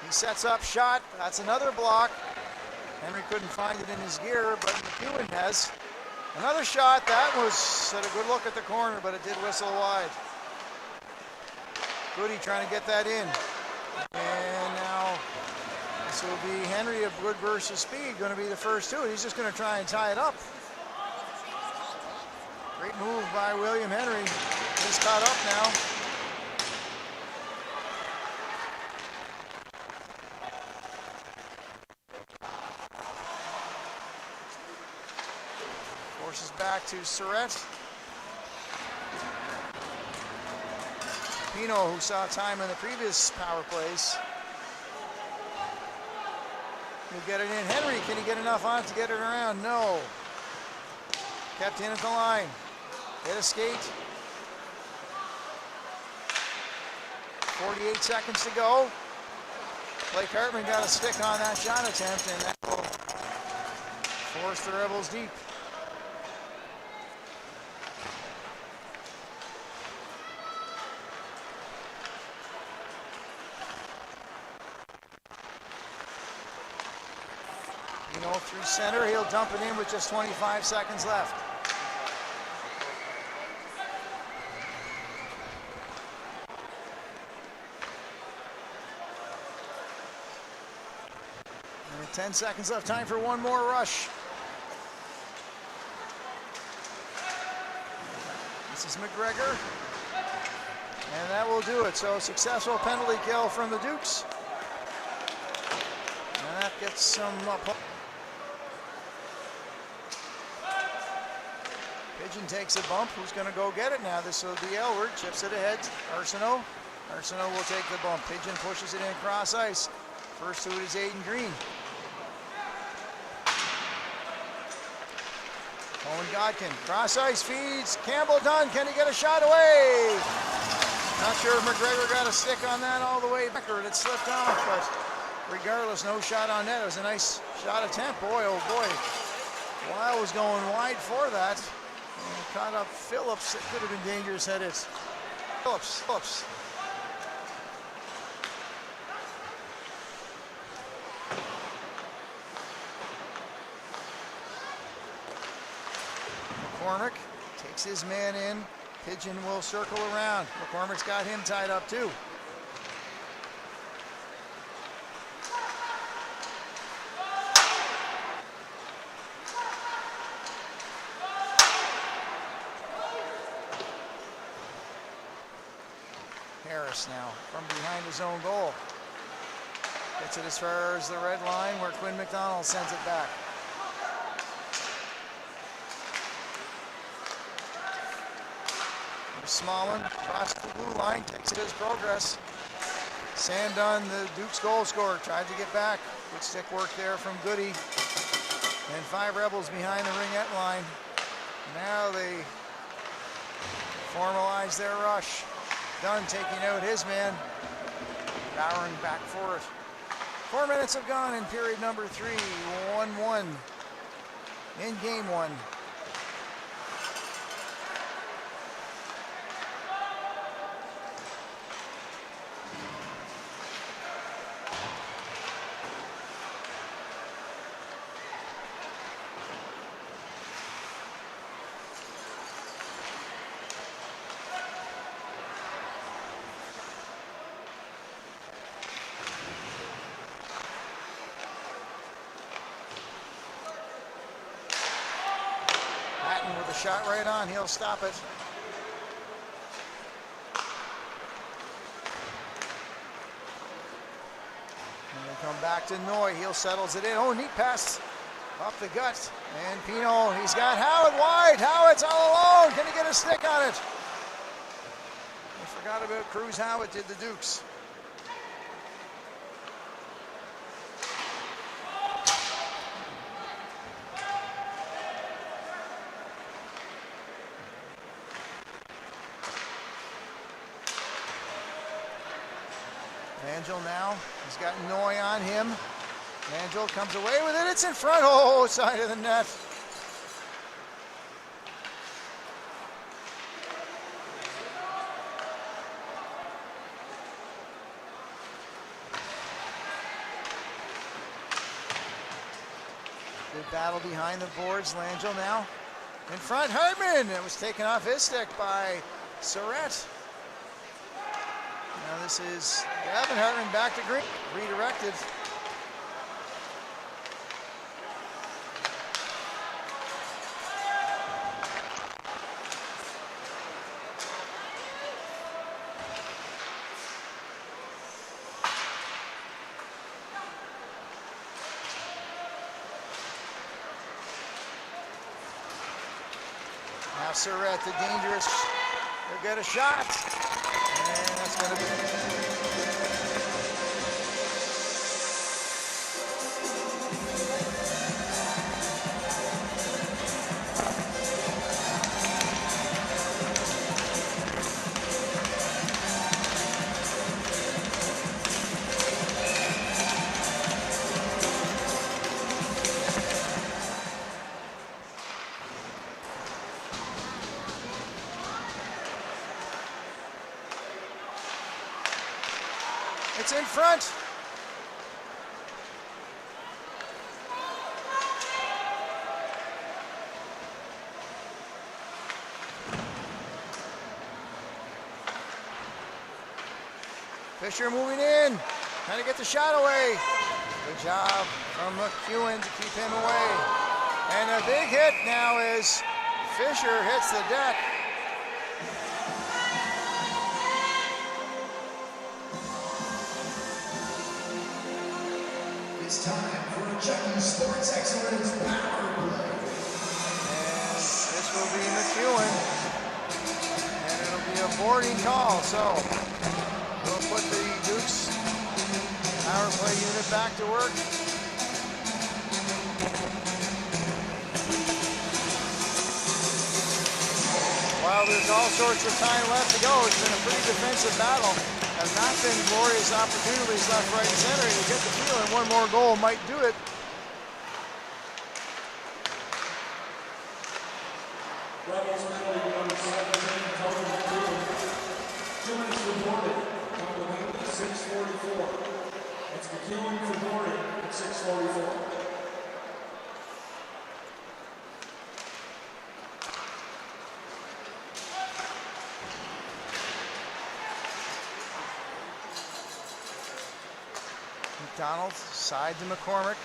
He sets up shot. That's another block. Henry couldn't find it in his gear, but McEwen has. Another shot. That was at a good look at the corner, but it did whistle wide. Goody trying to get that in. And now this will be Henry of good versus speed, going to be the first two. He's just going to try and tie it up. Great move by William Henry. He's caught up now. Forces back to Surratt. Pino, who saw time in the previous power plays. He'll get it in. Henry, can he get enough on it to get it around? No. Kept in at the line. Hit a skate. 48 seconds to go. Blake Hartman got a stick on that shot attempt, and that will force the Rebels deep. Through center, he'll dump it in with just 25 seconds left. And with 10 seconds left, time for one more rush. This is McGregor. And that will do it. So successful penalty kill from the Dukes. And that gets some Pigeon takes a bump. Who's going to go get it now? This will be Elward. Chips it ahead. Arsenault. Arsenault will take the bump. Pigeon pushes it in cross ice. First to it is Aiden Green. Owen Godkin. Cross ice feeds. Campbell Dunn. Can he get a shot away? Not sure if McGregor got a stick on that all the way back or it slipped off, but regardless, no shot on net. It was a nice shot attempt. Boy, oh boy. Lyle was going wide for that. And caught up Phillips. It could have been dangerous had it. Phillips. McCormick takes his man in. Pigeon will circle around. McCormick's got him tied up too. Harris now from behind his own goal. Gets it as far as the red line where Quinn McDonald sends it back. Smallman across the blue line, takes it as progress. Sandon, the Duke's goal scorer, tried to get back. Good stick work there from Goody. And 5 Rebels behind the ringette line. Now they formalize their rush. Dunn taking out his man. Bowering back for it. 4 minutes have gone in period number 3. 1-1 in game 1. With a shot right on, he'll stop it. And they come back to Noy, he'll settles it in. Oh, neat pass up the gut. And Pino, he's got Howard wide. Howard's all alone. Can he get a stick on it? I forgot about Cruz Howard did the Dukes. Angel now, he's got Noy on him. Angel comes away with it, it's in front, oh, side of the net. Good battle behind the boards, Langell now. In front, Hartman, it was taken off his stick by Surratt. Now this is Gavin Hartman back to green, redirected. Now Surratt, the dangerous, he'll get a shot. And that's going to be... It's in front. Fisher moving in, trying to get the shot away. Good job from McEwen to keep him away. And a big hit now as Fisher hits the deck. It's time for Chucky Sports Excellence Power Play. And this will be McEwen. And it'll be a boarding call. So we'll put the Dukes power play unit back to work. While there's all sorts of time left to go, it's been a pretty defensive battle. Have not been glorious opportunities left, right, and center. You get the feeling one more goal might do it. Rebels penalty number 17, total 2 minutes reported. Total 6:44. It's McEwen for boarding at 6:44. McDonald, side to McCormick.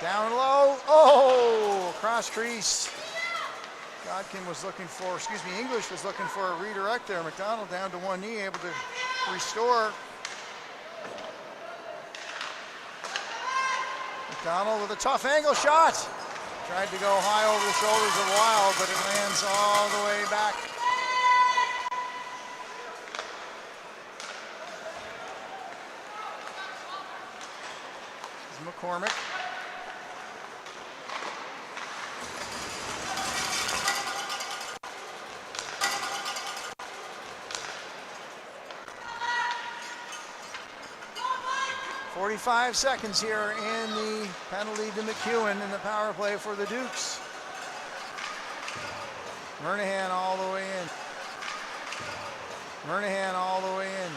Down low, oh, cross crease. Godkin was looking for, English was looking for a redirect there. McDonald down to one knee, able to restore. McDonald with a tough angle shot. Tried to go high over the shoulders of Wild, but it lands all the way back. McCormick. .45 seconds here in the penalty to McEwen in the power play for the Dukes. Murnahan all the way in. Murnahan all the way in.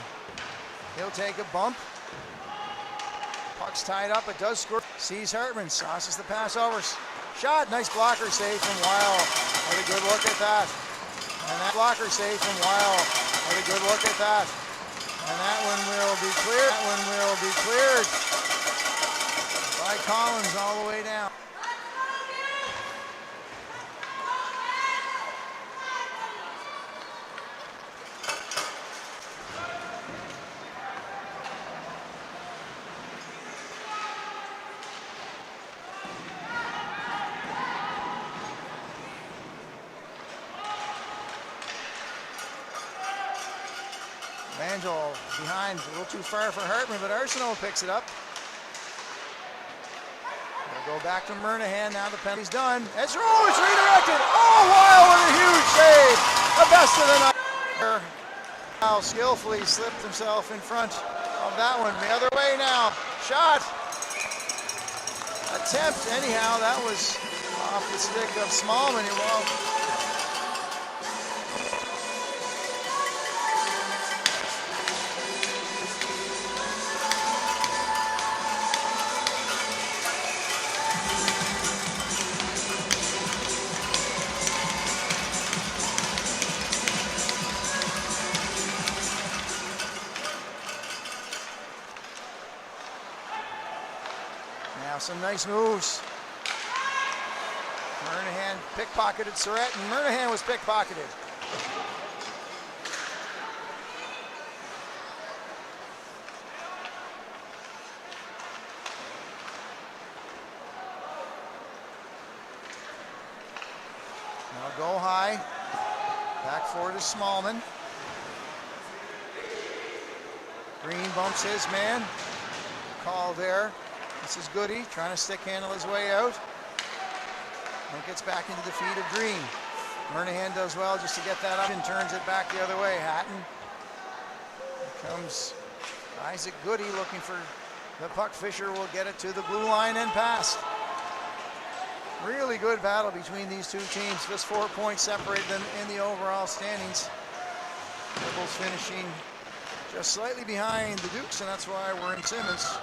He'll take a bump. Puck's tied up, it does score. Sees Hartman, sauces the pass over. Shot, nice blocker save from Weil. What a good look at that. And that blocker save from Weil. What a good look at that. And that one will be cleared. That one will be cleared by Collins all the way down. Angel behind, a little too far for Hartman, but Arsenault picks it up. They'll go back to Murnahan, now the penalty's done. It's redirected! Oh, wow, what a huge save! The best of the night. Now skillfully slipped himself in front of that one. The other way now. Shot! Attempt, anyhow, that was off the stick of Smallman. Some nice moves. Murnahan pickpocketed Surratt, and Murnahan was pickpocketed. Now go high. Back forward to Smallman. Green bumps his man. Call there. This is Goody trying to stick handle his way out. And gets back into the feet of Green. Murnahan does well just to get that up and turns it back the other way. Hatton. Here comes Isaac Goody looking for the puck. Fisher will get it to the blue line and pass. Really good battle between these two teams. Just 4 points separate them in the overall standings. Rebels finishing just slightly behind the Dukes, and that's why we're in Simmons.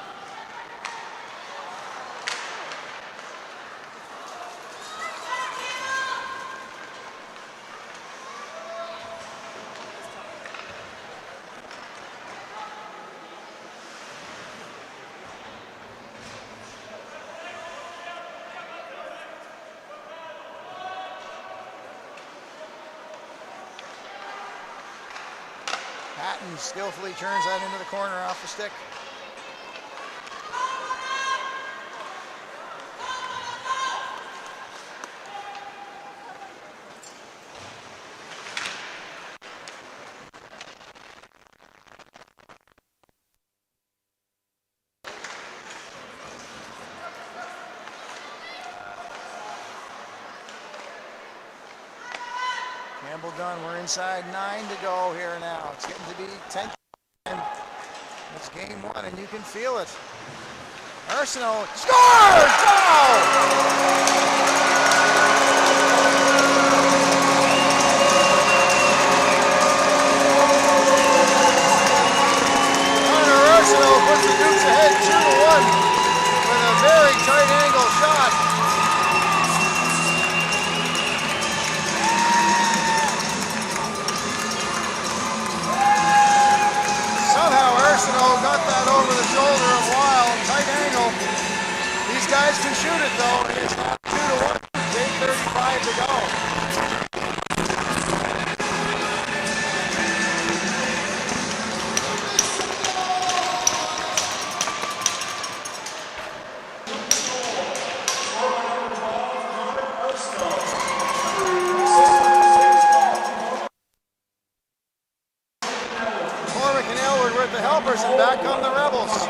Hatton skillfully turns that into the corner off the stick. Campbell done. We're inside 9 to go here now. It's getting to be 10. It's game 1, and you can feel it. Arsenault scores! Connor Arsenault puts the Dukes ahead 2-1 with a very tight angle shot. Arsenault got that over the shoulder of Weil, tight angle. These guys can shoot it though, and it's now 2-1, 8:35 to go. And back come the Rebels.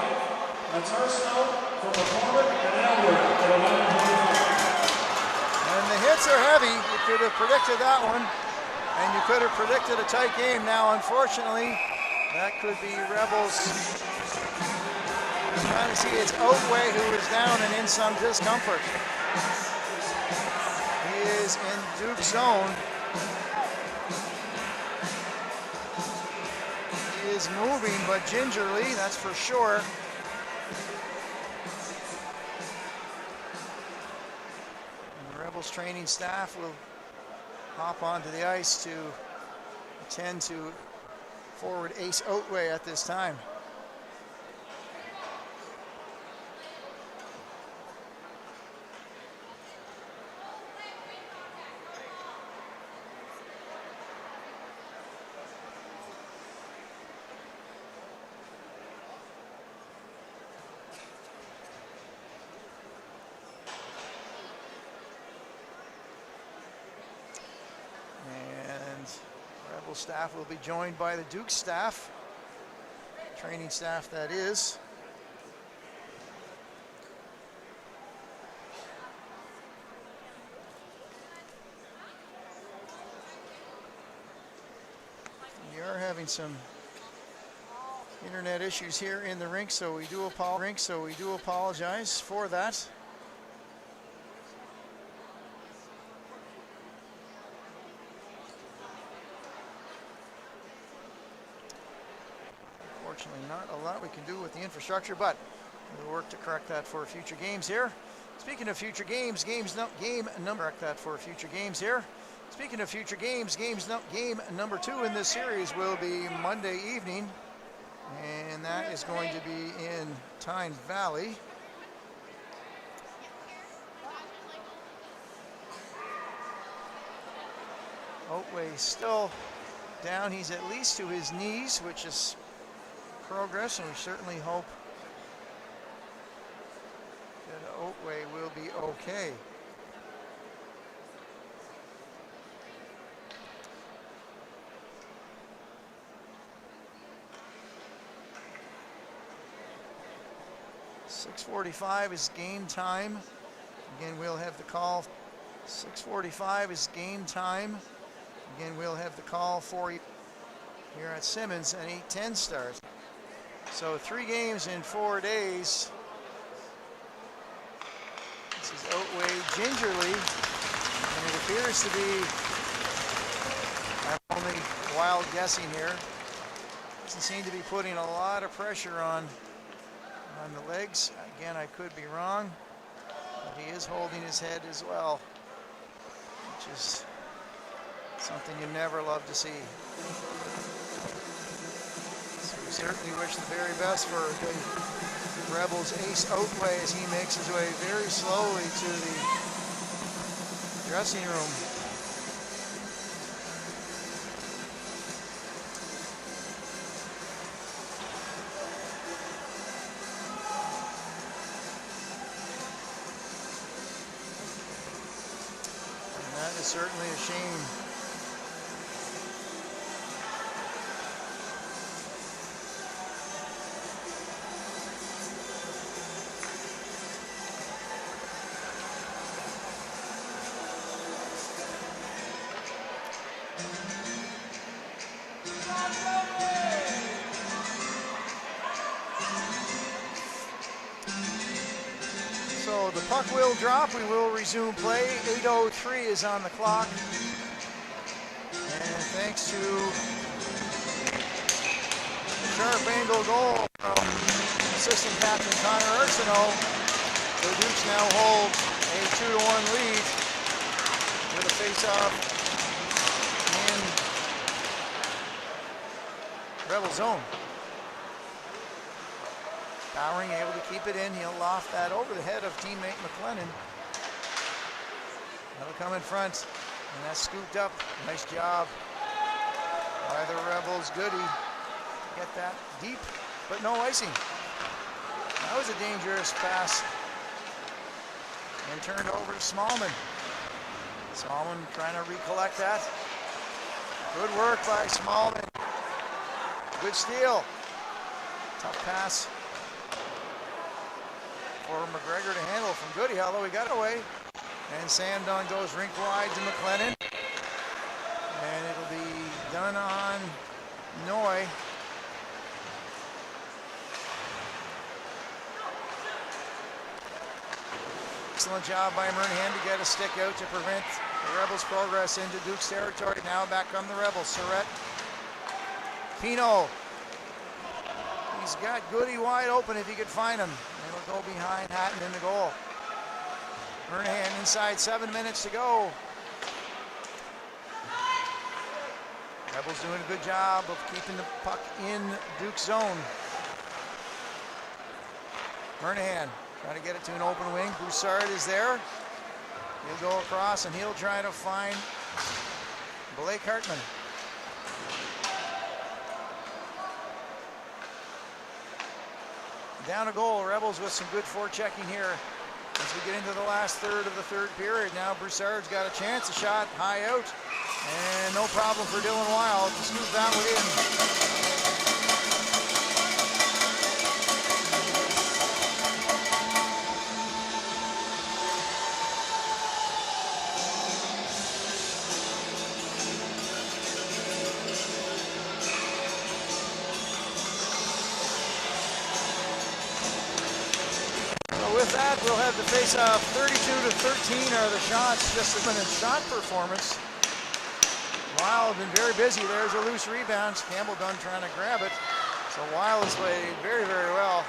That's Arsenault. from McCormick and Elwood at 11:25. And the hits are heavy. You could have predicted that one. And you could have predicted a tight game. Now, unfortunately, that could be Rebels. Trying to see it's Oatway who is down and in some discomfort. He is in Duke's zone. He is moving, but gingerly, that's for sure. And the Rebels training staff will hop onto the ice to attend to forward Ace Oatway at this time. Staff will be joined by the Duke staff, training staff that is. We are having some internet issues here in the rink, so we do apologize for that. Unfortunately, not a lot we can do with the infrastructure, but we'll work to correct that for future games here. Speaking of future games, game number 2 in this series will be Monday evening, and that is going to be in Tyne Valley. Oatway still down. He's at least to his knees, which is progress, and we certainly hope that Oatway will be okay. .6:45 is game time. Again, we'll have the call. 6:45 is game time. Again, we'll have the call for you here at Simmons, an 8:10 start. So 3 games in 4 days. This is Oatway gingerly, and it appears to be, I'm only wild guessing here, doesn't seem to be putting a lot of pressure on the legs. Again, I could be wrong, but he is holding his head as well, which is something you never love to see. Certainly wish the very best for the Rebels' Ace Oatway as he makes his way very slowly to the dressing room. And that is certainly a shame. The puck will drop. We will resume play. 8:03 is on the clock. And thanks to the sharp angle goal from assistant captain Connor Arsenault, the Dukes now hold a 2-1 lead with a face-off in Rebel zone. Bowering able to keep it in. He'll loft that over the head of teammate McLennan. That'll come in front, and that's scooped up. Nice job by the Rebels. Goody. Get that deep, but no icing. That was a dangerous pass. And turned over to Smallman. Smallman trying to recollect that. Good work by Smallman. Good steal. Tough pass for McGregor to handle from Goody, although he got away. And Sandon goes rink wide to McLennan. And it'll be done on Noy. Excellent job by Murnahan to get a stick out to prevent the Rebels' progress into Duke's territory. Now back on the Rebels. Surrett. Pino. He's got Goody wide open if he could find him. It'll go behind Hatton in the goal. Murnahan inside, 7 minutes to go. Rebels doing a good job of keeping the puck in Duke's zone. Murnahan trying to get it to an open wing. Broussard is there. He'll go across and he'll try to find Blake Hartman. Down a goal. Rebels with some good forechecking here as we get into the last third of the third period. Now Broussard's got a chance, a shot high out, and no problem for Dylan Wild to scoop that one in. With that, we'll have the face-off. 32-13 are the shots. Just a minute shot performance. Wild been very busy. There's a loose rebound. Campbell Dunn trying to grab it. So Wild has played very, very well.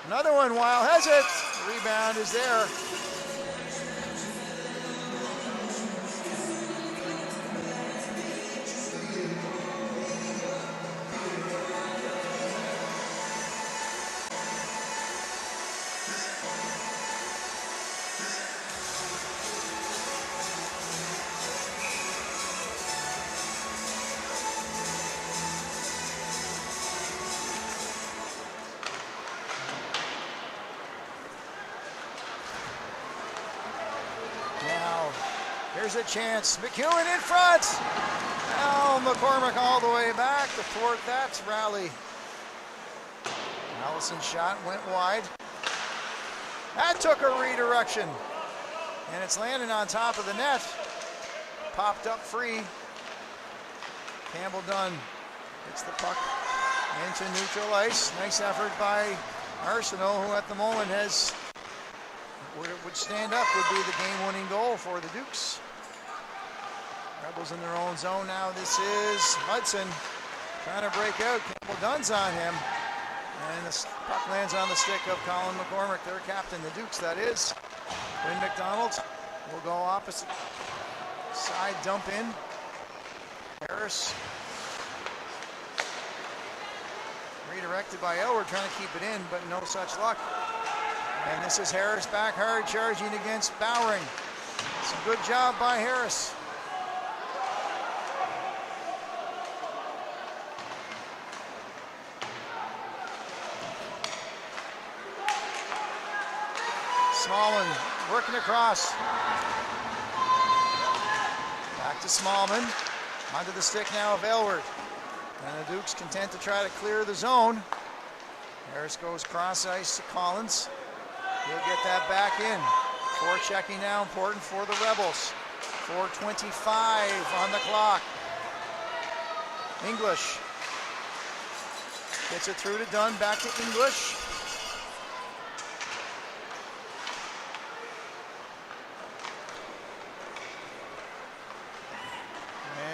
Another one, Wild has it. The rebound is there. Here's a chance. McEwen in front. Now McCormick all the way back to thwart that rally. Allison's shot went wide. That took a redirection. And it's landing on top of the net. Popped up free. Campbell Dunn gets the puck into neutral ice. Nice effort by Arsenault, who at the moment has, would stand up, would be the game-winning goal for the Dukes. Rebels in their own zone now. This is Hudson trying to break out. Campbell Dunn's on him. And the puck lands on the stick of Colin McCormick, their captain, the Dukes, that is. Quinn McDonald will go opposite side, dump in. Harris. Redirected by Elwood, trying to keep it in, but no such luck. And this is Harris back hard, charging against Bowering. It's a good job by Harris. Smallman working across. Back to Smallman. Onto the stick now of Elwood. And the Dukes content to try to clear the zone. Harris goes cross ice to Collins. He'll get that back in. Forechecking now important for the Rebels. 4:25 on the clock. English gets it through to Dunn, back to English.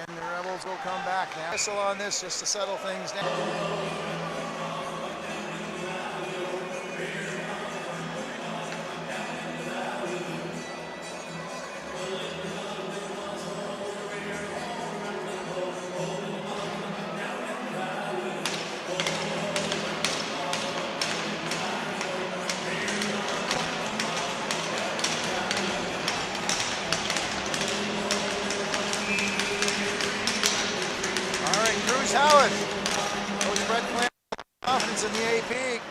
And the Rebels will come back now. Whistle on this just to settle things down. Howard, Coach Brett Clan, confidence in the AP,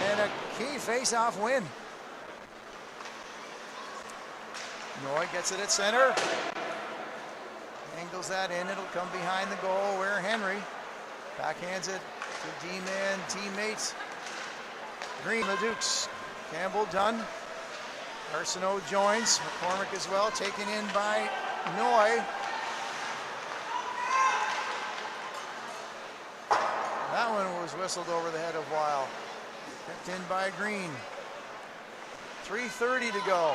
and a key face-off win. Noy gets it at center, angles that in, it'll come behind the goal where Henry backhands it to D-man teammate Green, the Dukes. Campbell done. Arsenault joins. McCormick as well, taken in by Noy. That one was whistled over the head of Weil. Kept in by Green. 3:30 to go.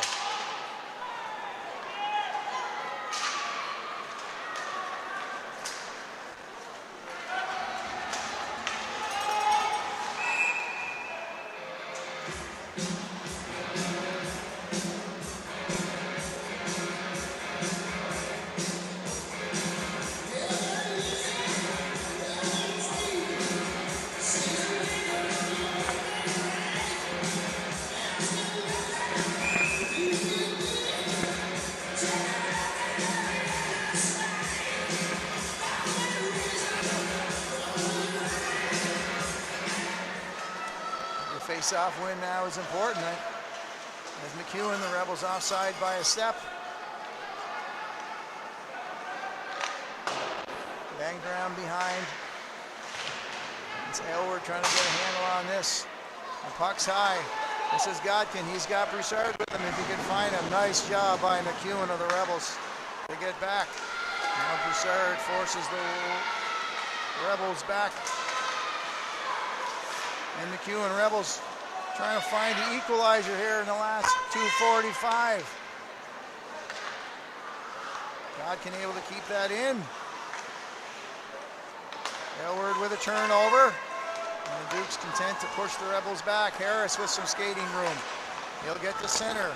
Face-off win now is important. As McEwen, the Rebels offside by a step. Banged around behind. It's Aylward trying to get a handle on this. The puck's high. This is Godkin. He's got Broussard with him if he can find him. Nice job by McEwen of the Rebels to get back. Now Broussard forces the Rebels back. And McEwen Rebels trying to find the equalizer here in the last 2:45. Godkin able to keep that in. Aylward with a turnover. And the Dukes content to push the Rebels back. Harris with some skating room. He'll get to center.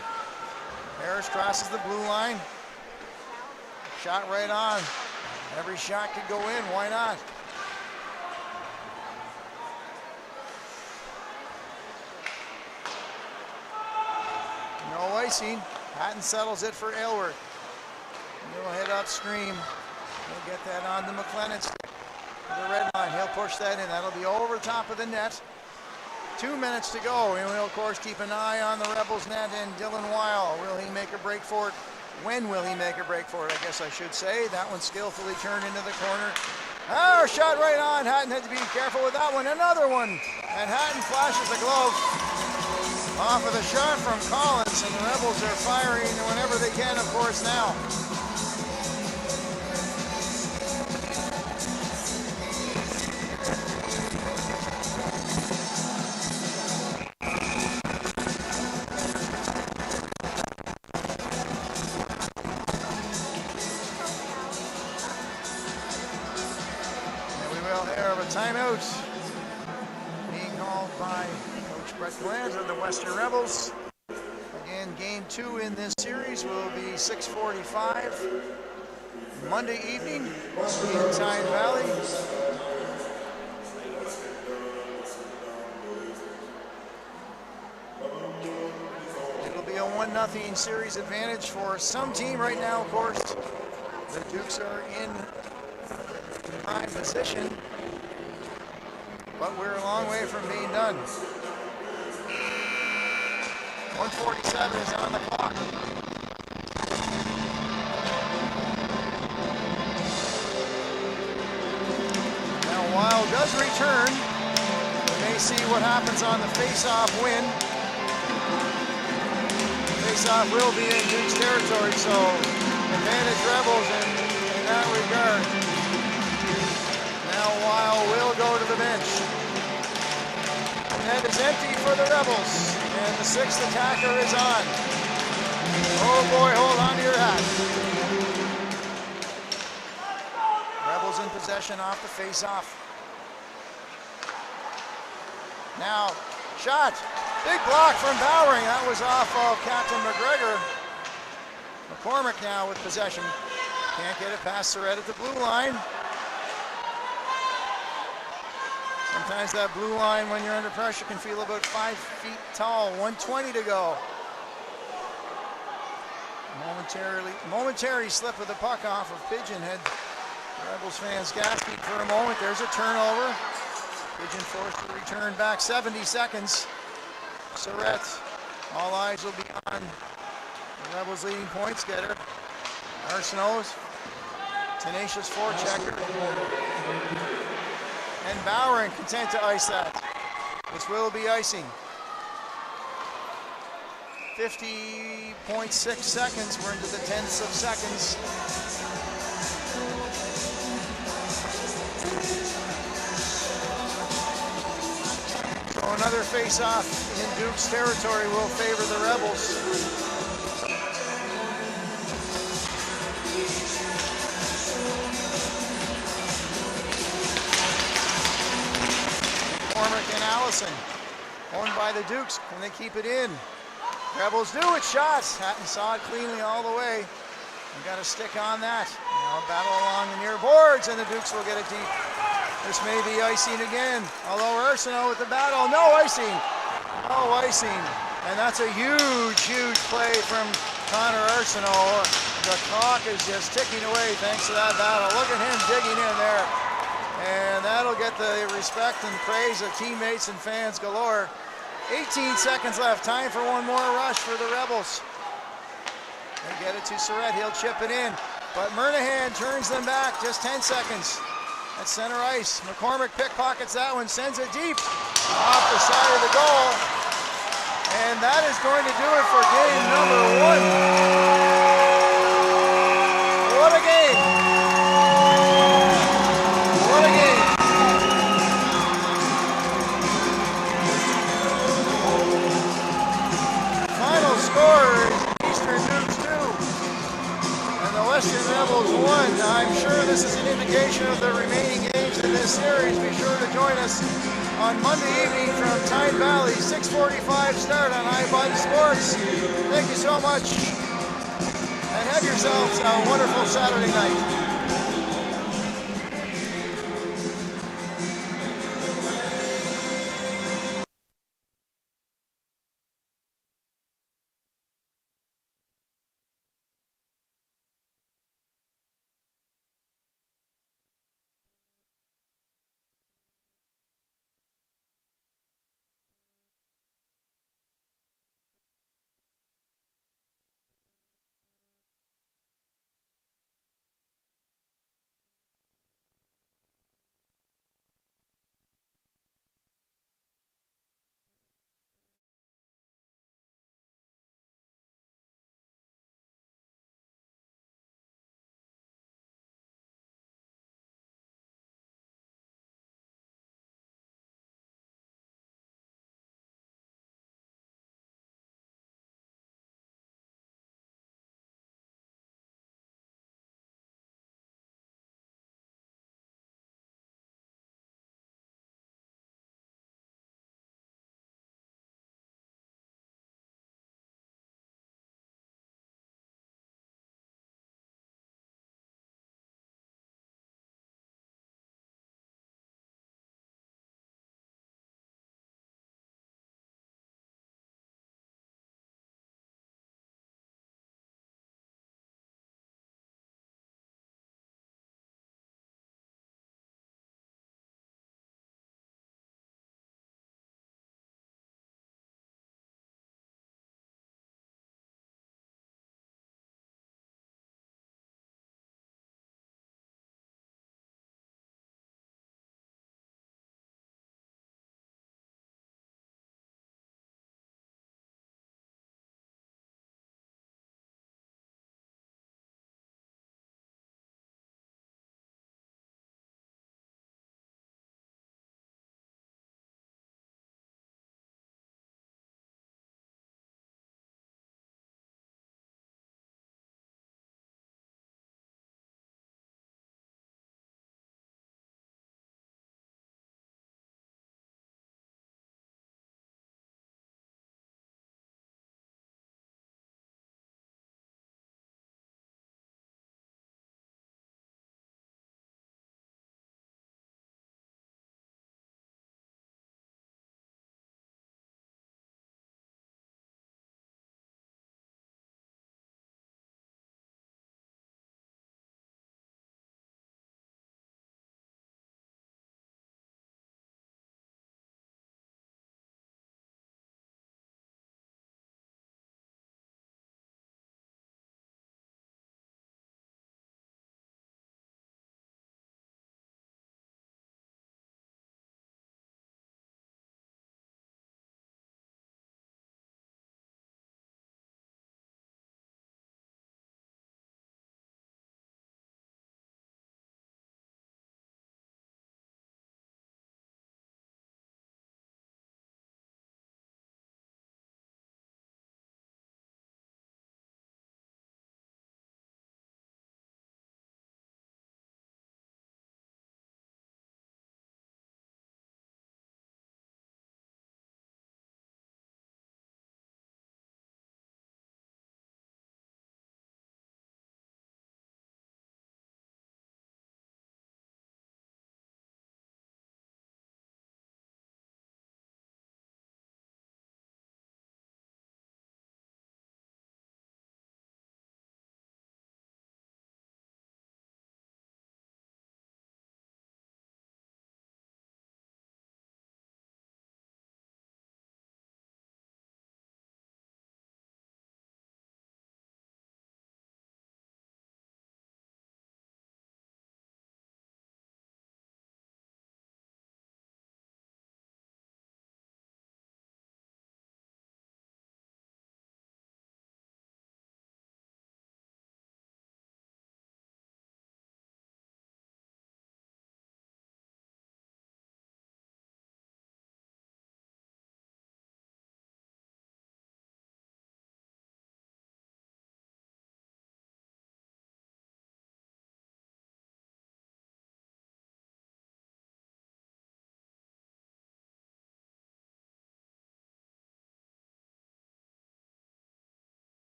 Harris crosses the blue line. Shot right on. Every shot could go in. Why not? No icing. Hatton settles it for Aylward. He'll head upstream. He'll get that on the McLennan stick. The red line. He'll push that in. That'll be over top of the net. 2 minutes to go. And we'll, of course, keep an eye on the Rebels net and Dylan Weil. Will he make a break for it? When will he make a break for it, I guess I should say. That one skillfully turned into the corner. Oh, shot right on. Hatton had to be careful with that one. Another one. And Hatton flashes the glove off of the shot from Collins. And the Rebels are firing whenever they can, of course, now. Timeout being called by Coach Brett Glant of the Western Rebels. Again, game 2 in this series will be 6:45 Monday evening in Tyne Valley. It'll be a 1-0 series advantage for some team right now, of course. The Dukes are in prime position. But we're a long way from being done. 1:47 is on the clock. Now Weil does return. We may see what happens on the face-off win. Face-off will be in Duke's territory, so advantage Rebels in that regard. Now Weil will go to the bench. The net is empty for the Rebels, and the 6th attacker is on. Oh boy, hold on to your hat. Rebels in possession off the face-off. Now, shot. Big block from Bowering. That was off of Captain McGregor. McCormick now with possession. Can't get it past Surrett at the blue line. Sometimes that blue line, when you're under pressure, can feel about 5 feet tall. 1:20 to go. Momentary slip of the puck off of Pigeon had Rebels fans gasping for a moment. There's a turnover. Pigeon forced to return back 70 seconds. Surrett, all eyes will be on the Rebels' leading points getter. Arsenault, tenacious forechecker. And Bowering content to ice that. This will be icing. 50.6 seconds. We're into the tenths of seconds. So another face-off in Duke's territory will favor the Rebels. McCormick and Allison, owned by the Dukes. Can they keep it in? Rebels do it. Shots. Hatton saw it cleanly all the way. We got to stick on that. Now battle along the near boards, and the Dukes will get it deep. This may be icing again. Although Arsenault with the battle. No icing. No icing. And that's a huge, huge play from Connor Arsenault. The clock is just ticking away thanks to that battle. Look at him digging in there. And that'll get the respect and praise of teammates and fans galore. 18 seconds left. Time for one more rush for the Rebels. They get it to Surratt. He'll chip it in. But Murnahan turns them back. Just 10 seconds. At center ice. McCormick pickpockets that one. Sends it deep. Off the side of the goal. And that is going to do it for game number 1. What a game. What a game. Final score is Eastern Dukes 2 and the Western Rebels 1. I'm sure this is an indication of the remaining games in this series. Be sure to join us on Monday evening from Tyne Valley, 6:45 start on iBud Sports. Thank you so much, and have yourselves a wonderful Saturday night.